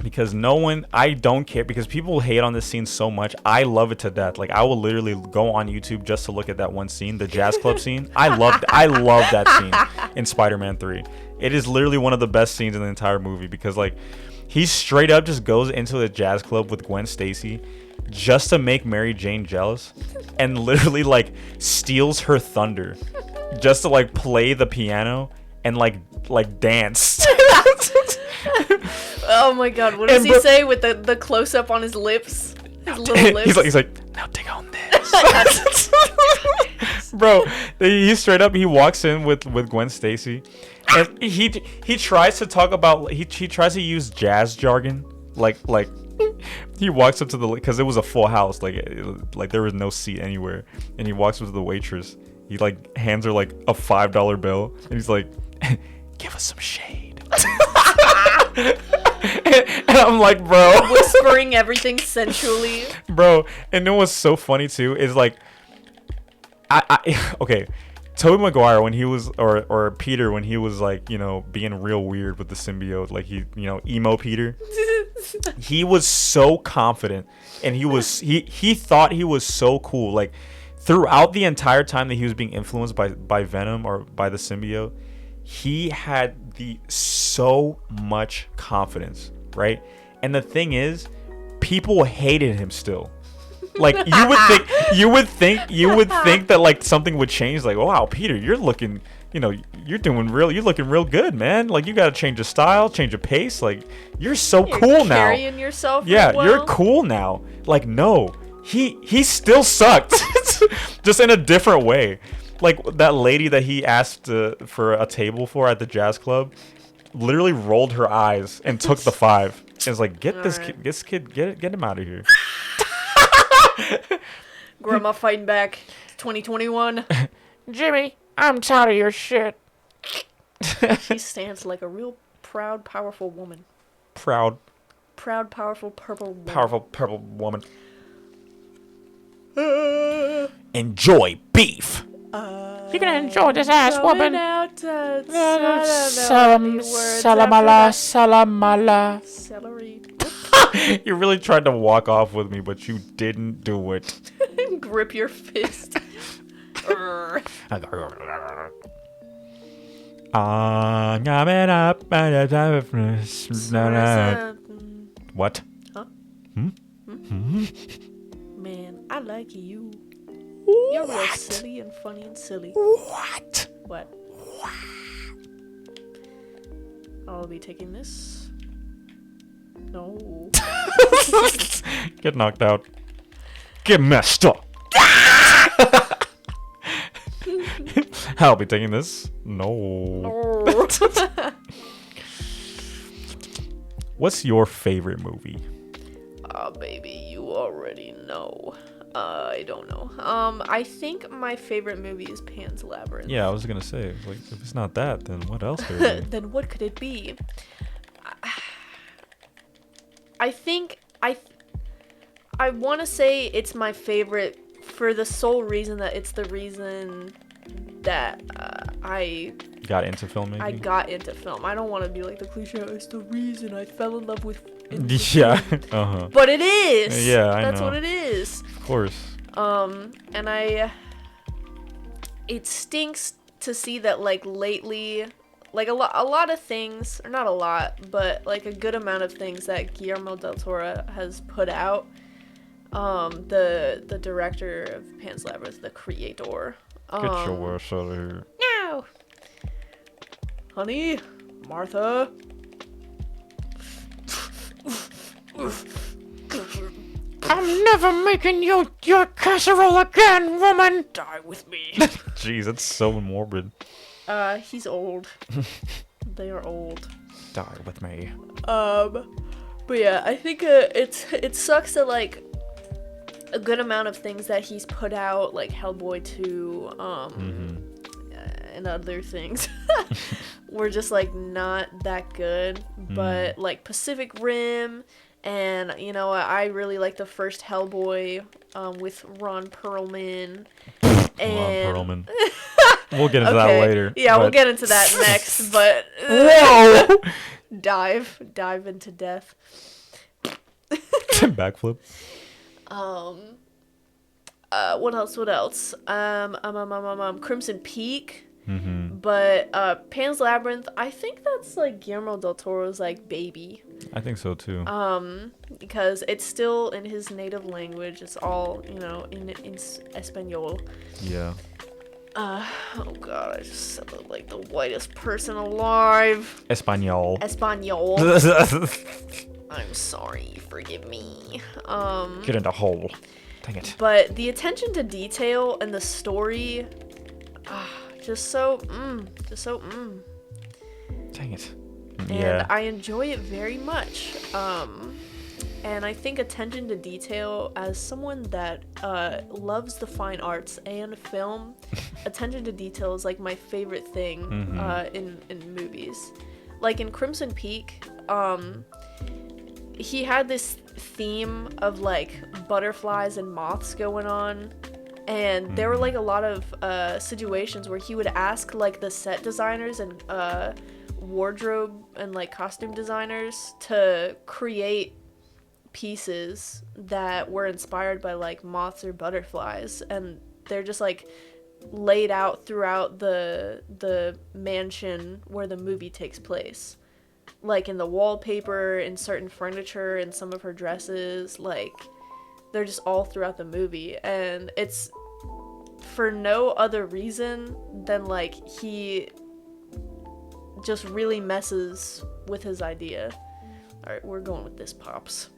Because I don't care, because people hate on this scene so much. I love it to death. Like, I will literally go on YouTube just to look at that one scene, the jazz club scene. I love that scene in Spider-Man 3. It is literally one of the best scenes in the entire movie, because like he straight up just goes into the jazz club with Gwen Stacy just to make Mary Jane jealous, and literally like steals her thunder just to like play the piano and like dance. Oh my god, what does he say with the close up on his lips? His little lips. He's like, now take on this. Bro, he straight up, he walks in with Gwen Stacy, and he tries to talk about, he tries to use jazz jargon, like he walks up to because it was a full house, like there was no seat anywhere, and he walks up to the waitress. He like hands her like a $5 bill, and he's like, give us some shade. And I'm like, bro, whispering everything sensually. Bro, and it was so funny too is like, okay, Tobey Maguire when he was, or Peter when he was like, you know, being real weird with the symbiote, like he, you know, emo Peter. He was so confident, and he thought he was so cool. Like throughout the entire time that he was being influenced by Venom or by the symbiote, he had so much confidence, right? And the thing is, people hated him still. Like you would think that like something would change. Like, oh, wow, Peter, you're looking, you know, you're looking real good, man. Like you got to change your style, change your pace. Like you're cool now. Carrying yourself. Yeah, well. You're cool now. Like no, he still sucked, just in a different way. Like that lady that he asked for a table for at the jazz club, literally rolled her eyes and took the $5. And was like, get this kid, get him out of here. Grandma fighting back. 2021. Jimmy, I'm tired of your shit. She stands like a real proud, powerful woman. Proud, powerful, purple woman. Powerful purple woman. Enjoy beef. You're gonna enjoy this ass Coming whooping. out, I don't know any words Salamala, after salamala. that. Celery. You really tried to walk off with me, but you didn't do it. Grip your fist. Urgh. What? Huh? Hmm? Man, I like you. You're real silly and funny and silly. What? What? I'll be taking this. No. Get knocked out. Get messed up. I'll be taking this. No. Oh. What's your favorite movie? Oh, baby, you already know. I don't know. I think my favorite movie is Pan's Labyrinth. Yeah, I was gonna say, like, if it's not that, then what else could it be? Then what could it be? I think I want to say it's my favorite for the sole reason that it's the reason that I Got into film, maybe? got into film. I don't want to be like the cliche. It's the reason I fell in love with. Yeah. Uh-huh. But it is. Yeah, I That's know. what it is. Of course. And it stinks to see that like lately, like a lot of things, or not a lot, but like a good amount of things that Guillermo del Toro has put out. The director of Pan's Labyrinth, the creator. Get your ass out of here. No. Honey, Martha. I'm never making you your casserole again, woman. Die with me. Jeez, that's so morbid. He's old. They are old. Die with me. But yeah, I think it sucks that like a good amount of things that he's put out, like Hellboy 2, and other things, were just like not that good. But like Pacific Rim, and you know I really like the first Hellboy with Ron Perlman. And Ron Perlman. We'll get into that later. Yeah, we'll get into that next. But Whoa! dive into death. Backflip. What else? Crimson Peak. Mm-hmm. But Pan's Labyrinth, I think that's like Guillermo del Toro's like baby. I think so too. Because it's still in his native language. It's all, you know, in Espanol. Yeah. Oh god, I just said that like the whitest person alive. Espanol. Espanol. I'm sorry, forgive me. Get in the hole. Dang it. But the attention to detail and the story, just so. Dang it. And Yeah. I enjoy it very much. And I think attention to detail, as someone that loves the fine arts and film, attention to detail is like my favorite thing in movies. Like in Crimson Peak, he had this theme of like butterflies and moths going on. And there were like a lot of situations where he would ask like the set designers and wardrobe and like costume designers to create pieces that were inspired by like moths or butterflies, and they're just like laid out throughout the mansion where the movie takes place, like in the wallpaper, in certain furniture, in some of her dresses. Like they're just all throughout the movie, and it's for no other reason than like he just really messes with his idea. All right, we're going with this, Pops.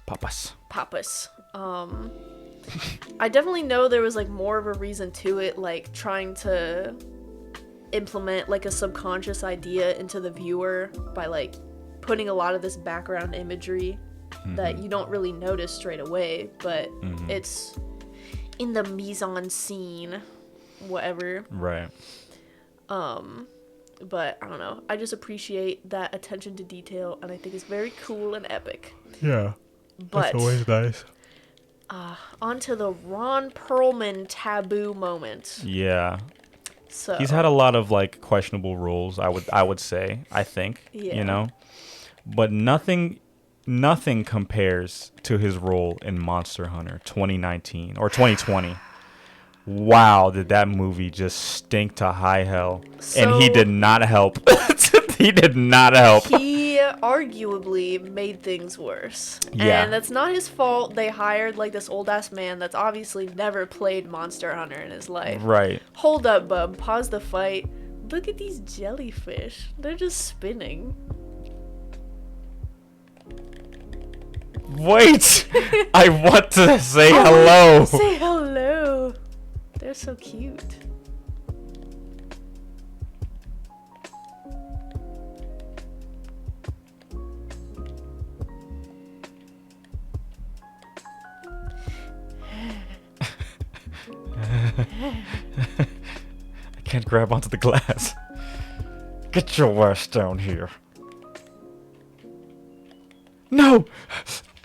Papas. I definitely know there was like more of a reason to it, like trying to implement like a subconscious idea into the viewer by like putting a lot of this background imagery that you don't really notice straight away, but it's in the mise en scene, whatever. Right. But I don't know. I just appreciate that attention to detail, and I think it's very cool and epic. Yeah. But That's always nice. Onto the Ron Perlman taboo moment. Yeah. So He's had a lot of like questionable roles, I would say, I think, Yeah. you know. But nothing compares to his role in Monster Hunter 2019 or 2020. Wow, did that movie just stink to high hell. And he So- did not help. He did not help. he arguably made things worse. Yeah. And that's not his fault. They hired like this old ass man that's obviously never played Monster Hunter in his life. Right. Hold up, bub. Pause the fight. Look at these jellyfish. They're just spinning. Wait. I want to say hello. Say hello. They're so cute. I can't grab onto the glass. Get your ass down here. No.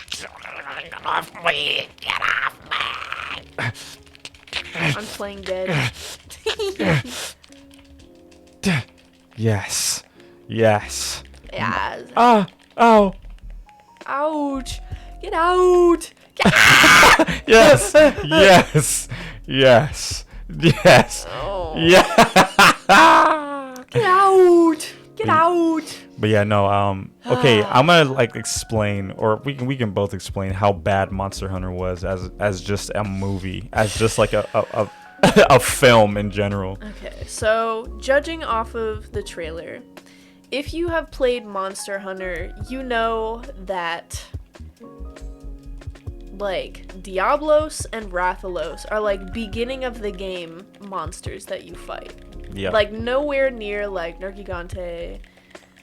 Get off me! Get off me! I'm playing dead. Yes. Yes. Yeah. Oh. Ouch. Get out. Yes. Yes. Yes. Yes. Oh. Yeah. Get out. Get out. But yeah, no. Okay, I'm gonna like explain, or we can both explain how bad Monster Hunter was as just a movie, as just like a a film in general. Okay, so judging off of the trailer, if you have played Monster Hunter, you know that like Diablos and Rathalos are like beginning of the game monsters that you fight. Yeah. Like nowhere near like Nergigante,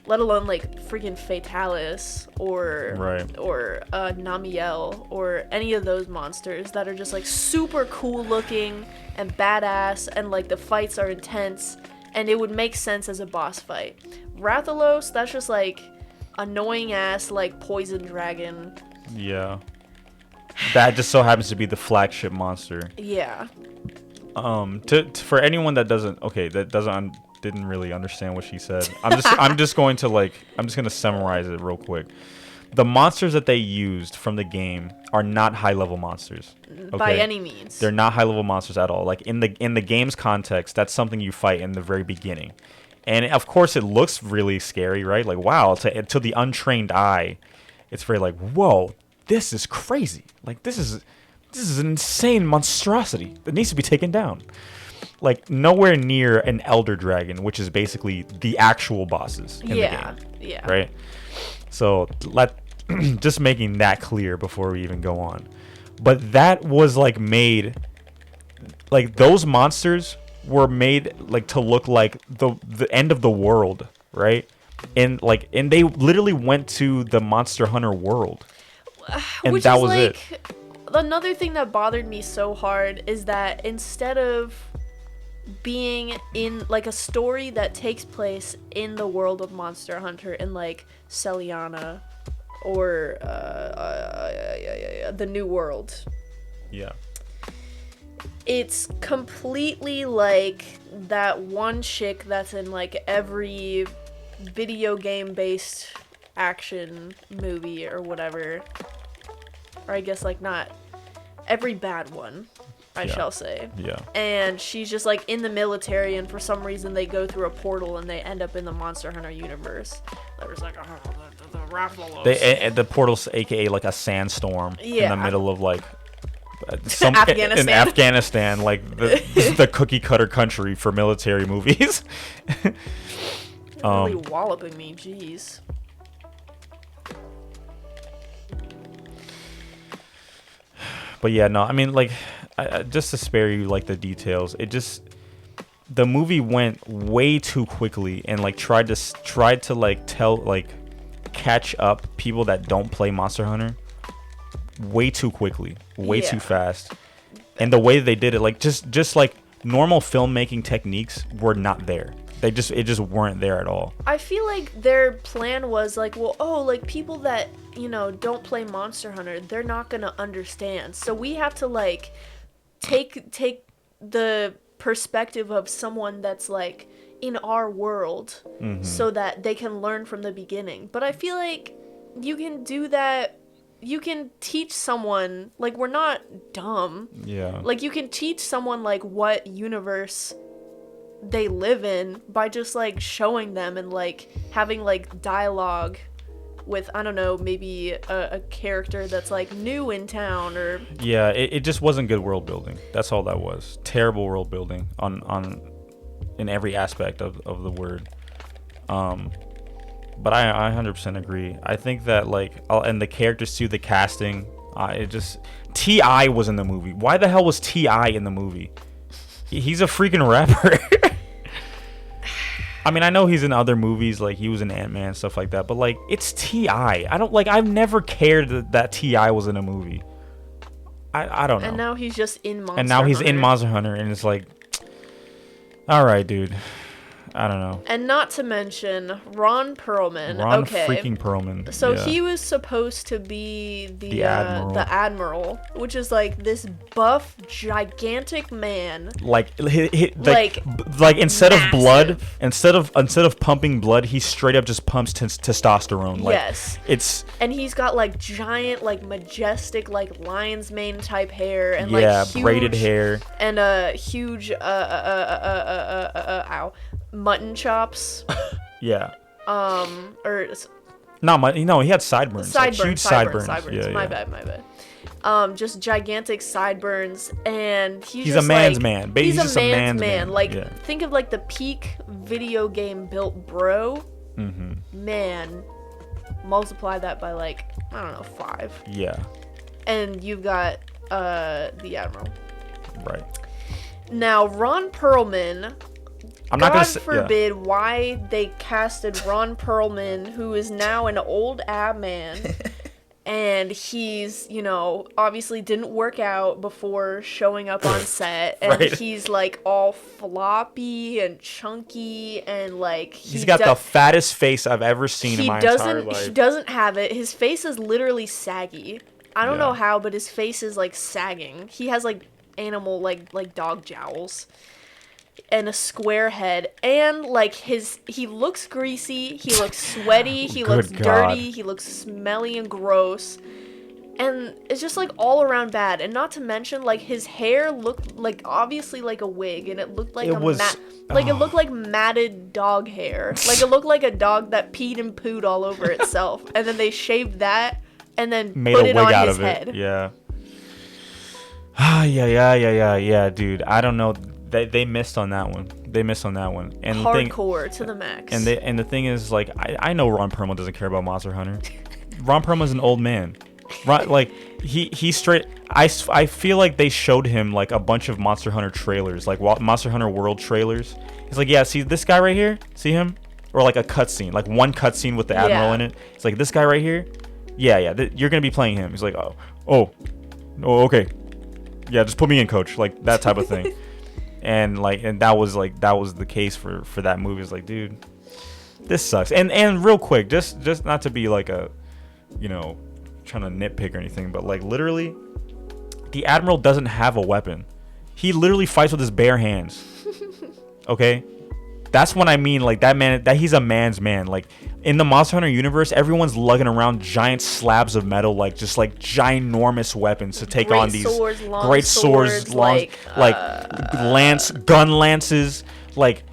let alone like freaking Fatalis or Right. or Namiel or any of those monsters that are just like super cool looking and badass and like the fights are intense and it would make sense as a boss fight. Rathalos, that's just like annoying ass like poison dragon. Yeah. That just so happens to be the flagship monster. Yeah. For anyone that didn't really understand what she said. I'm just going to summarize it real quick. The monsters that they used from the game are not high level monsters. Okay? By any means. They're not high level monsters at all. Like in the game's context, that's something you fight in the very beginning. And of course it looks really scary, right? Like wow, to the untrained eye, it's very like, whoa, this is crazy. Like this is an insane monstrosity that needs to be taken down. Like nowhere near an elder dragon, which is basically the actual bosses in the game. Yeah. Right? So just making that clear before we even go on. But that was like made, like those monsters were made like to look like the end of the world, right? And they literally went to the Monster Hunter world. And Which that is was like, it. Another thing that bothered me so hard is that instead of being in like a story that takes place in the world of Monster Hunter in like Celiana or the New World, Yeah. it's completely like that one chick that's in like every video game based action movie or whatever, or I guess like not every bad one, I Yeah. shall say. Yeah. And she's just like in the military, and for some reason they go through a portal and they end up in the Monster Hunter universe. There's like the Rathalos. The portal's aka like a sandstorm in Yeah. the middle of like Afghanistan. in Afghanistan, like the cookie cutter country for military movies. really walloping me, jeez. But yeah, no, I mean, like, just to spare you like the details, the movie went way too quickly and like tried to like catch up people that don't play Monster Hunter way too quickly, way Yeah. too fast. And the way they did it, like just like normal filmmaking techniques were not there. It just weren't there at all. I feel like their plan was like, well, like people that, don't play Monster Hunter, they're not going to understand. So we have to like take the perspective of someone that's like in our world so that they can learn from the beginning. But I feel like you can do that. You can teach someone, like, we're not dumb. Yeah. Like, you can teach someone like what universe they live in by just like showing them and like having like dialogue with, I don't know, maybe a character that's like new in town. Or yeah, it just wasn't good world building. That's all that was. Terrible world building on in every aspect of the word. But I 100% agree. I think that like, and the characters too, the casting, it just, T.I. was in the movie. Why the hell was T.I. in the movie? He's a freaking rapper. I mean, I know he's in other movies, like he was in Ant-Man and stuff like that, but like, it's T.I. I've never cared that T.I. was in a movie. I don't know. And now he's just in Monster Hunter. And now he's in Monster Hunter, and it's like, all right, dude. I don't know. And not to mention Ron Perlman. Ron freaking Perlman. So yeah. He was supposed to be the Admiral, which is like this buff, gigantic man. Like instead massive. of blood, instead of pumping blood, he straight up just pumps testosterone. Like, yes. And he's got like giant, like majestic, like lion's mane type hair and like huge, braided hair and a huge mutton chops. Yeah. Or not mutton. No, he had sideburns. Huge sideburns. Yeah, my bad. Just gigantic sideburns, and he's a man's man. He's just a man's man. Like, think of like the peak video game built bro. Man, multiply that by like, I don't know, 5. Yeah. And you've got the Admiral. Right. Now Ron Perlman. God forbid why they casted Ron Perlman, who is now an old ab man, and he's, obviously didn't work out before showing up on set, and he's like all floppy and chunky, and like he's got the fattest face I've ever seen in my entire life. He doesn't have it. His face is literally saggy. I don't know how, but his face is like sagging. He has like animal like dog jowls. And a square head, and like he looks greasy, he looks sweaty, he looks dirty, he looks smelly and gross, and it's just like all around bad. And not to mention, like, his hair looked like obviously like a wig, and it looked like it looked like matted dog hair, like it looked like a dog that peed and pooed all over itself, and then they shaved that and then put it on his head. Yeah. Yeah, dude. I don't know. They missed on that one. And hardcore to the max. And the thing is, like, I know Ron Perlman doesn't care about Monster Hunter. Ron Perlman's an old man. Like, he straight. I feel like they showed him like a bunch of Monster Hunter trailers, like Monster Hunter World trailers. He's like, yeah, see this guy right here? See him? Or like a cutscene, like one cutscene with the Admiral in it. It's like, this guy right here? Yeah, you're gonna be playing him. He's like, oh, okay. Yeah, just put me in, coach. Like, that type of thing. And that was the case for that movie. It's like, dude, this sucks. And real quick, just not to be like a, trying to nitpick or anything, but like, literally, the Admiral doesn't have a weapon. He literally fights with his bare hands. Okay, that's what I mean. Like, that he's a man's man. Like, in the Monster Hunter universe, everyone's lugging around giant slabs of metal, like just like ginormous weapons to take on these great swords, long, gun lances, like,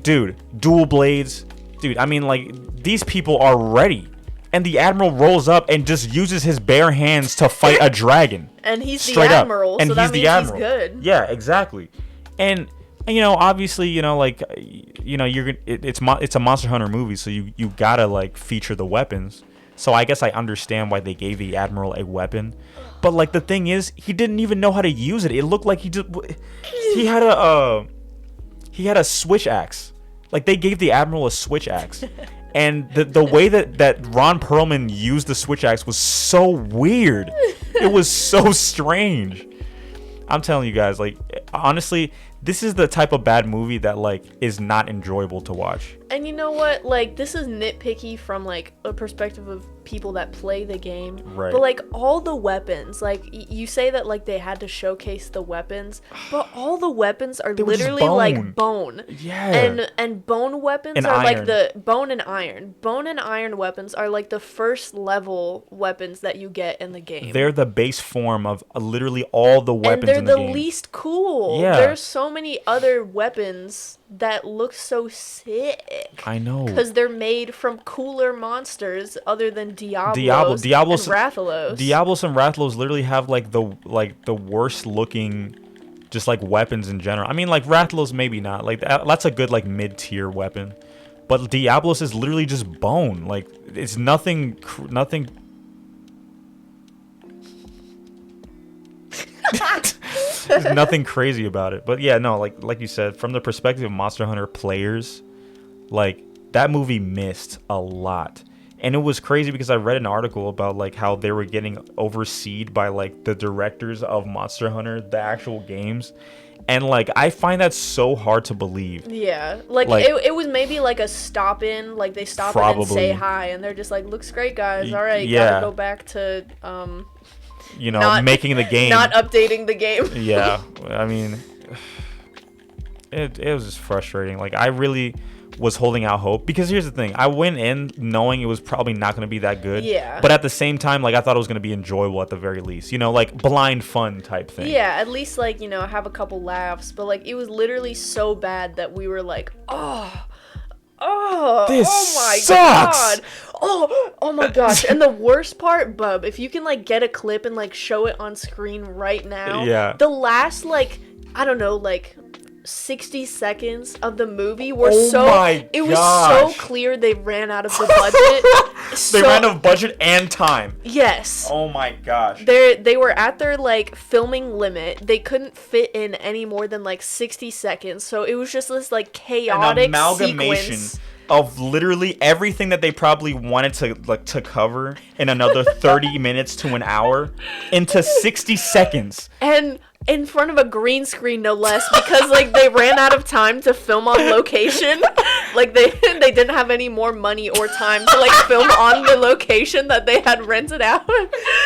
dude, dual blades, dude. I mean, like, these people are ready, and the Admiral rolls up and just uses his bare hands to fight a dragon. And he's the Admiral, so that means he's good. Yeah, exactly. And obviously, like, it's a Monster Hunter movie, so you gotta like feature the weapons. So I guess I understand why they gave the Admiral a weapon, but like, the thing is, he didn't even know how to use it. It looked like he had a switch axe. Like, they gave the Admiral a switch axe, and the way that Ron Perlman used the switch axe was so weird. It was so strange. I'm telling you guys, like, honestly, this is the type of bad movie that like is not enjoyable to watch. And you know what? Like, this is nitpicky from like a perspective of people that play the game. Right. But like all the weapons, like you say that like they had to showcase the weapons, but all the weapons are They were just literally bone. like bone. Yeah. And bone weapons And are like iron. the bone and iron. Bone and iron weapons are like the first level weapons that you get in the game. They're the base form of literally all the weapons and they're in the the game. least cool. Yeah. There's so many other weapons that look so sick. I know. Because they're made from cooler monsters other than Diablos Diablos and Rathalos. Diablos and Rathalos literally have like the worst looking just like weapons in general. I mean, like Rathalos maybe not. Like that's a good like mid-tier weapon. But Diablos is literally just bone. Like it's nothing There's nothing crazy about it. But yeah, no, like you said, from the perspective of Monster Hunter players, like that movie missed a lot. And it was crazy because I read an article about like how they were getting overseed by like the directors of Monster Hunter, the actual games. And like I find that so hard to believe. Yeah, like it was maybe like a stop in, like they stop in and say hi, and they're just like, looks great, guys. All right, Yeah. gotta go back to You know, not- making the game. not updating the game. Yeah, I mean, it was just frustrating. Like I really was holding out hope because here's the thing: I went in knowing it was probably not going to be that good. Yeah. But at the same time, like I thought it was going to be enjoyable at the very least. You know, like blind fun type thing. Yeah, at least like, you know, have a couple laughs, but like it was literally so bad that we were like, This oh my sucks. god. Oh my gosh. And the worst part, Bub, if you can like get a clip and like show it on screen right now. Yeah. The last like, I don't know, like 60 seconds of the movie were it was so clear they ran out of the budget. They ran out of budget and time. Yes. Oh my gosh. They were at their like filming limit. They couldn't fit in any more than like 60 seconds. So it was just this like chaotic An amalgamation sequence. of literally everything that they probably wanted to cover in another 30 minutes to an hour into 60 seconds. And in front of a green screen, no less, because like they ran out of time to film on location. Like they didn't have any more money or time to like film on the location that they had rented out.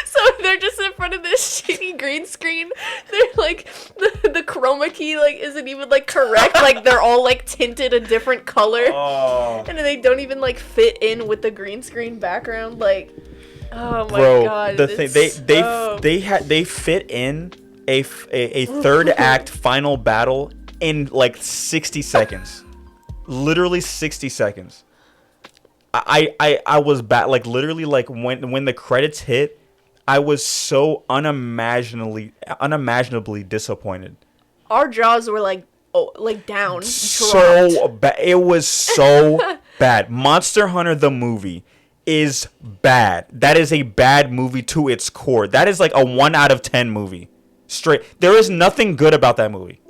So they're just in front of this shitty green screen. They're like the chroma key like isn't even like correct. Like they're all like tinted a different color. Oh. And they don't even like fit in with the green screen background. Like, oh my Bro, god. the thing they fit in a third act final battle in like 60 seconds. Literally 60 seconds. I was bad, like literally like when the credits hit, I was so unimaginably disappointed. Our jaws were like down. So bad. It was so bad. Monster Hunter the movie is bad. That is a bad movie to its core. That is like a 1 out of 10 movie. Straight. There is nothing good about that movie.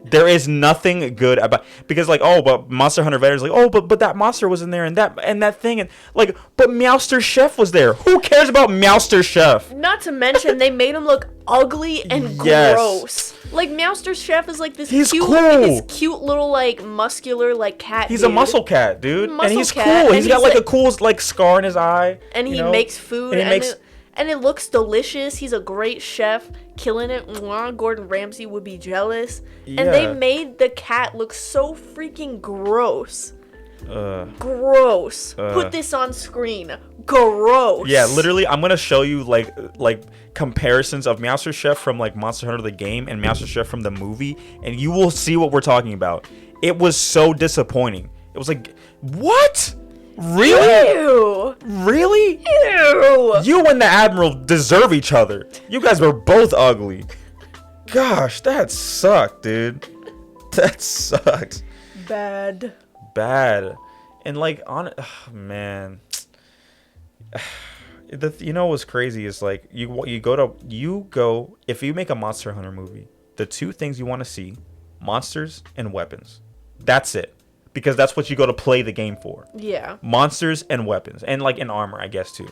There is nothing good about, because like, oh, but Monster Hunter Veterans like, oh, but that monster was in there and that thing, and like, but Meowster Chef was there. Who cares about Meowster Chef? Not to mention they made him look ugly and Yes. gross. Like Meowster Chef is like this He's cute, cool. his cute little like muscular like cat. He's dude. a muscle cat, dude, Muscle and he's cat, cool. and He's got he's like a like- cool like scar in his eye, And he you know? makes food, And he makes. and it looks delicious. He's a great chef, killing it. Mwah, Gordon Ramsay would be jealous. And they Yeah. made the cat look so freaking gross. Gross. Put this on screen. Gross. Yeah, literally, I'm gonna show you like comparisons of Meowster Chef from like Monster Hunter the game and Meowster Chef from the movie, and you will see what we're talking about. It was so disappointing. It was like, what? Really? Ew. Really? Ew. You and the Admiral deserve each other. You guys were both ugly. Gosh, that sucked, dude. That sucked. Bad. Bad. And like man. You know what's crazy is like you go if you make a Monster Hunter movie, the two things you want to see, monsters and weapons. That's it. Because that's what you go to play the game for. Yeah. Monsters and weapons, and like in armor, I guess too.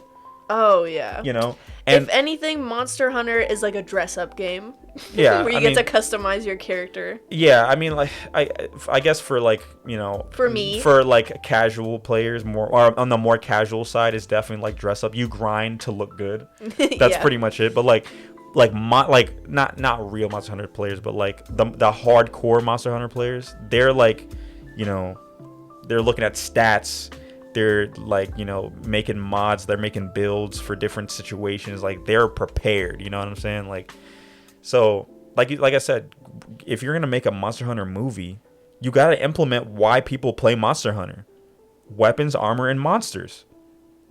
Oh yeah. You know, and if anything, Monster Hunter is like a dress-up game. Yeah, where you get to customize your character. Yeah, I mean, like I guess for like, you know, for me, for like casual players, more or on the more casual side is definitely like dress up. You grind to look good. That's pretty much it. But like not real Monster Hunter players, but like the hardcore Monster Hunter players, they're like, you know, they're looking at stats. They're like, you know, making mods. They're making builds for different situations. Like they're prepared. You know what I'm saying? Like, so like I said, if you're gonna make a Monster Hunter movie, you gotta implement why people play Monster Hunter: weapons, armor, and monsters.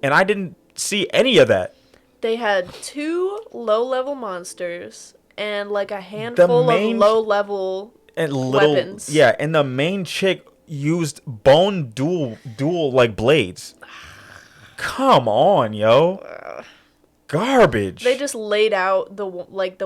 And I didn't see any of that. They had 2 low-level monsters and like a handful of low-level weapons. Yeah, and the main chick used bone dual like blades. Come on, yo. Garbage. They just laid out the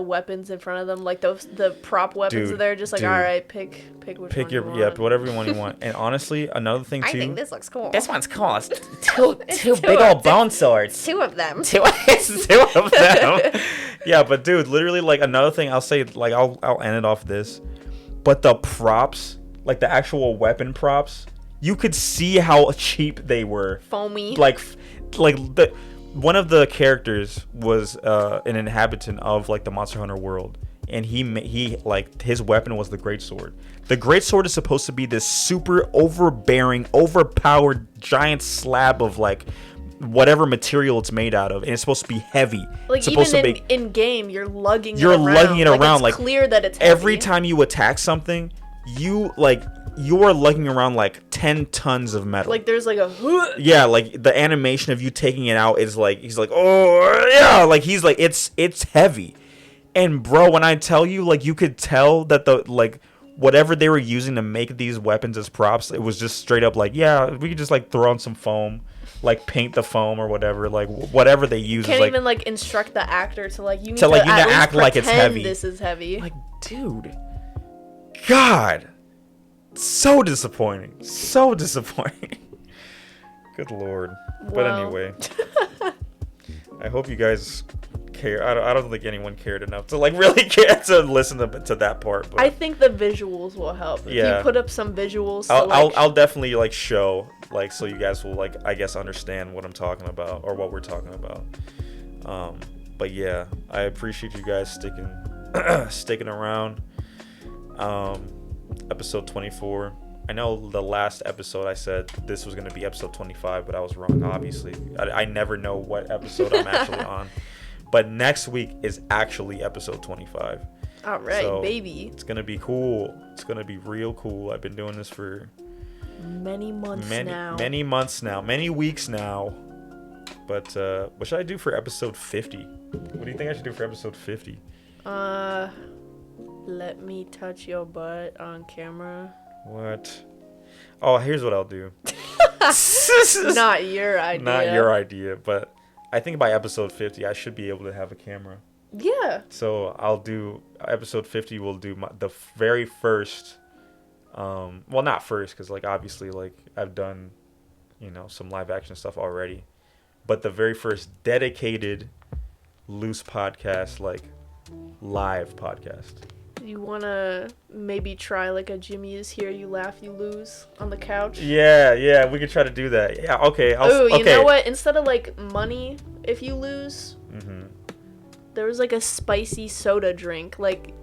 weapons in front of them, like the prop weapons. Dude, they're just like, all right, pick which one you want. Yeah, whatever one you want. And honestly, another thing too. I think this looks cool. This one's cool. Two big old bone swords. 2 of them. Two of them. Yeah, but dude, literally, like another thing I'll say, like I'll end it off this, but the props, like the actual weapon props, you could see how cheap they were. Foamy. Like one of the characters was an inhabitant of like the Monster Hunter world, and he like his weapon was the greatsword. The greatsword is supposed to be this super overbearing, overpowered giant slab of like whatever material it's made out of, and it's supposed to be heavy. Like it's supposed even to be, in game, you're lugging it around. It's clear that it's heavy. Every time you attack something, you are lugging around like 10 tons of metal. Like there's like a yeah, like the animation of you taking it out is like he's like, oh yeah, like he's like it's heavy. And bro, when I tell you, like you could tell that the like whatever they were using to make these weapons as props, it was just straight up like, yeah, we could just like throw on some foam, like paint the foam or whatever, like whatever they use. Can't is, like, even like instruct the actor to like you need to at least act like it's heavy. This is heavy. Like, dude, God. So disappointing. Good Lord. But anyway, I hope you guys care. I don't think anyone cared enough to like really care to listen to that part. But I think the visuals will help. If you put up some visuals, I'll definitely like show like so you guys will like I guess understand what I'm talking about or what we're talking about. But yeah, I appreciate you guys sticking around. Episode 24. I know the last episode I said this was going to be episode 25, but I was wrong, obviously. I never know what episode I'm actually on. But next week is actually episode 25. All right, so baby. It's going to be cool. It's going to be real cool. I've been doing this for many months now. Many weeks now. But what should I do for episode 50? What do you think I should do for episode 50? Let me touch your butt on camera. What? Oh, here's what I'll do. Not your idea. Not your idea, but I think by episode 50, I should be able to have a camera. Yeah. So I'll do episode 50. We'll do the very first. Well, not first, because like obviously like I've done, you know, some live action stuff already, but the very first dedicated loose podcast, like live podcast. You want to maybe try like a Jimmy is here, you laugh, you lose on the couch? Yeah, we could try to do that. Yeah, okay. You know what? Instead of like money, if you lose, there was like a spicy soda drink. Like,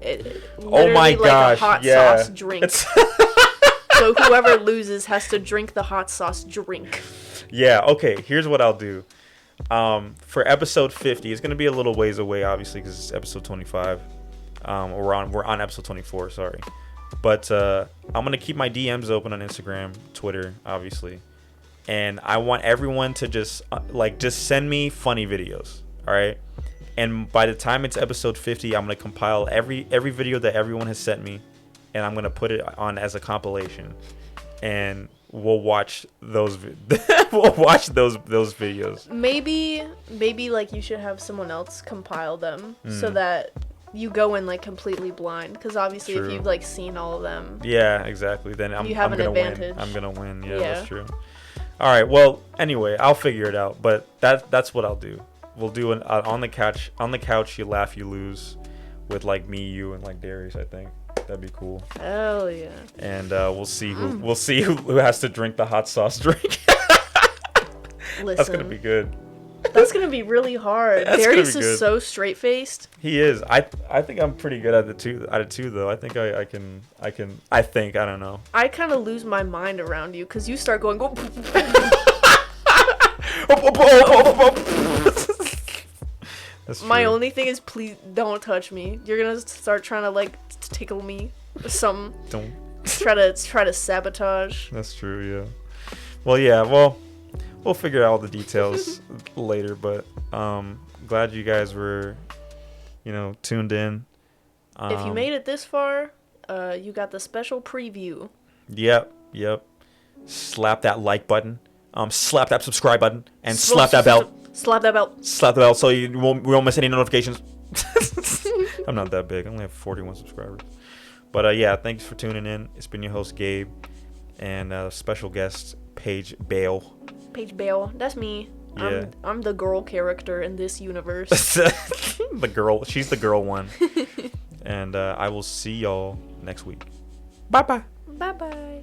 oh my gosh, a hot sauce drink. So whoever loses has to drink the hot sauce drink. Yeah, okay. Here's what I'll do. For episode 50, it's going to be a little ways away, obviously, because it's episode 25. We're on episode 24, sorry. But I'm going to keep my DMs open on Instagram, Twitter, obviously. And I want everyone to just send me funny videos, all right? And by the time it's episode 50, I'm going to compile every video that everyone has sent me, and I'm going to put it on as a compilation. And we'll watch those videos. Maybe like you should have someone else compile them so that you go in like completely blind, because obviously if you've like seen all of them, yeah, exactly, then I'm gonna advantage. I'm gonna win. Yeah, that's true. All right, well, anyway, I'll figure it out, but that's what I'll do. we'll do an on the couch. On the couch, you laugh, you lose, with like me, you, and like Darius. I think that'd be cool. Hell yeah. And we'll see who has to drink the hot sauce drink. Listen, That's gonna be good. That's gonna be really hard. That's Darius gonna be is good. so straight faced. He is. I think I'm pretty good at it too though. I think I can. I think I don't know. I kind of lose my mind around you because you start going. That's My true. only thing is, please don't touch me. You're gonna start trying to like tickle me or something. Don't. try to sabotage. That's true. Yeah. Well, yeah. Well, we'll figure out all the details later. But glad you guys were, tuned in. If you made it this far, you got the special preview. Yep. Slap that like button. Slap that subscribe button and slap that bell. Slap that bell. Slap the bell so we won't miss any notifications. I'm not that big. I only have 41 subscribers. But yeah, thanks for tuning in. It's been your host Gabe and special guest Paige Bair. Paige Bair. That's me. Yeah. I'm the girl character in this universe. The girl. She's the girl one. And I will see y'all next week. Bye bye. Bye bye.